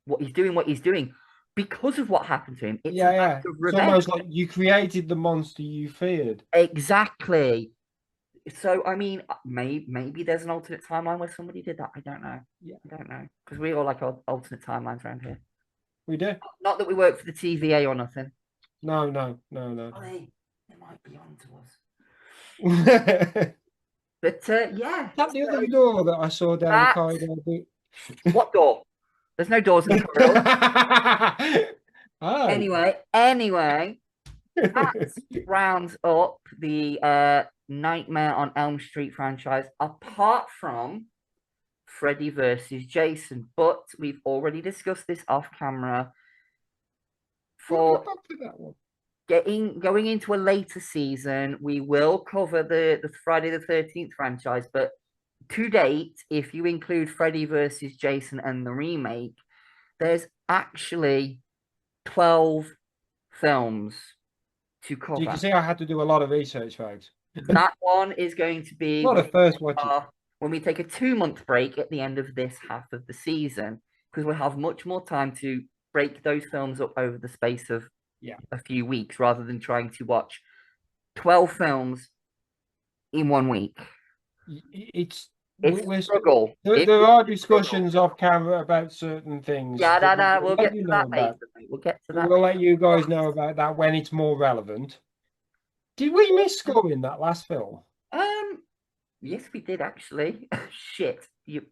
what he's doing because of what happened to him. It's an Yeah, yeah. act of It's revenge. almost like you created the monster you feared. Exactly. So, I mean, maybe there's an alternate timeline where somebody did that. I don't know. Yeah. I don't know, because we all like alternate timelines around here. We do. Not that we work for the TVA or nothing. No, no, no, no. Oh, they might be on to us. That But yeah. the other door that I saw down the corridor. What door? There's no doors in the corridor. Oh. Anyway, that rounds up the Nightmare on Elm Street franchise, apart from Freddy versus Jason. But we've already discussed this off camera. We'll For get back to that one. going into a later season, we will cover the Friday the 13th franchise. But to date, if you include Freddy versus Jason and the remake, there's actually 12 films to So you cover. can see I had to do a lot of research, folks. That one is going to be Not a first watch it. when we take a 2-month break at the end of this half of the season, because we'll have much more time to break those films up over the space of a few weeks, rather than trying to watch 12 films in 1 week. It's a struggle. There are discussions off camera about certain things. Yeah, that no, we'll get to that about. later. We'll get to that. We'll let you guys know about that when it's more relevant. Did we miss scoring that last film? Yes, we did actually. Shit,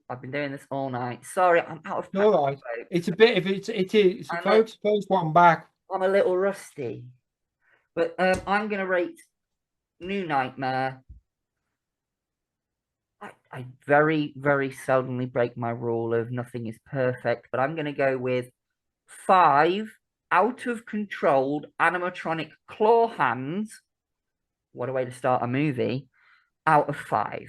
I've been doing this all night. Sorry, I'm out of All right. It's a bit of it is folks. First one back. I'm a little rusty, but I'm gonna rate New Nightmare. I very, very seldomly break my rule of nothing is perfect, but I'm gonna go with 5 out of controlled animatronic claw hands. What a way to start a movie! Out of 5.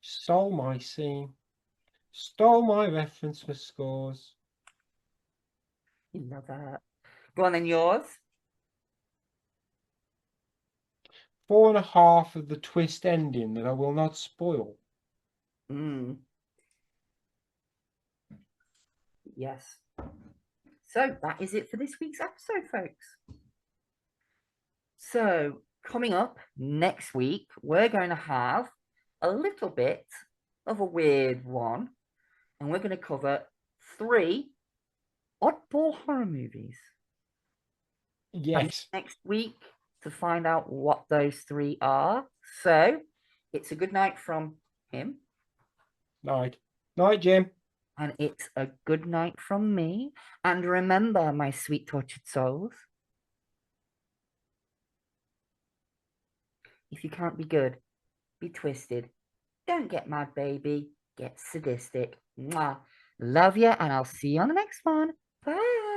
Stole my scene. Stole my reference for scores. You love that. Go on then, yours. 4.5 of the twist ending that I will not spoil. Yes. So that is it for this week's episode, folks. So coming up next week, we're going to have a little bit of a weird one, and we're going to cover 3 oddball horror movies. Yes. And next week to find out what those 3 are. So it's a good night from him. Night. Night, Jim. And it's a good night from me. And remember, my sweet tortured souls, if you can't be good, be twisted. Don't get mad, baby. Get sadistic. Mwah. Love ya, and I'll see you on the next one. Bye.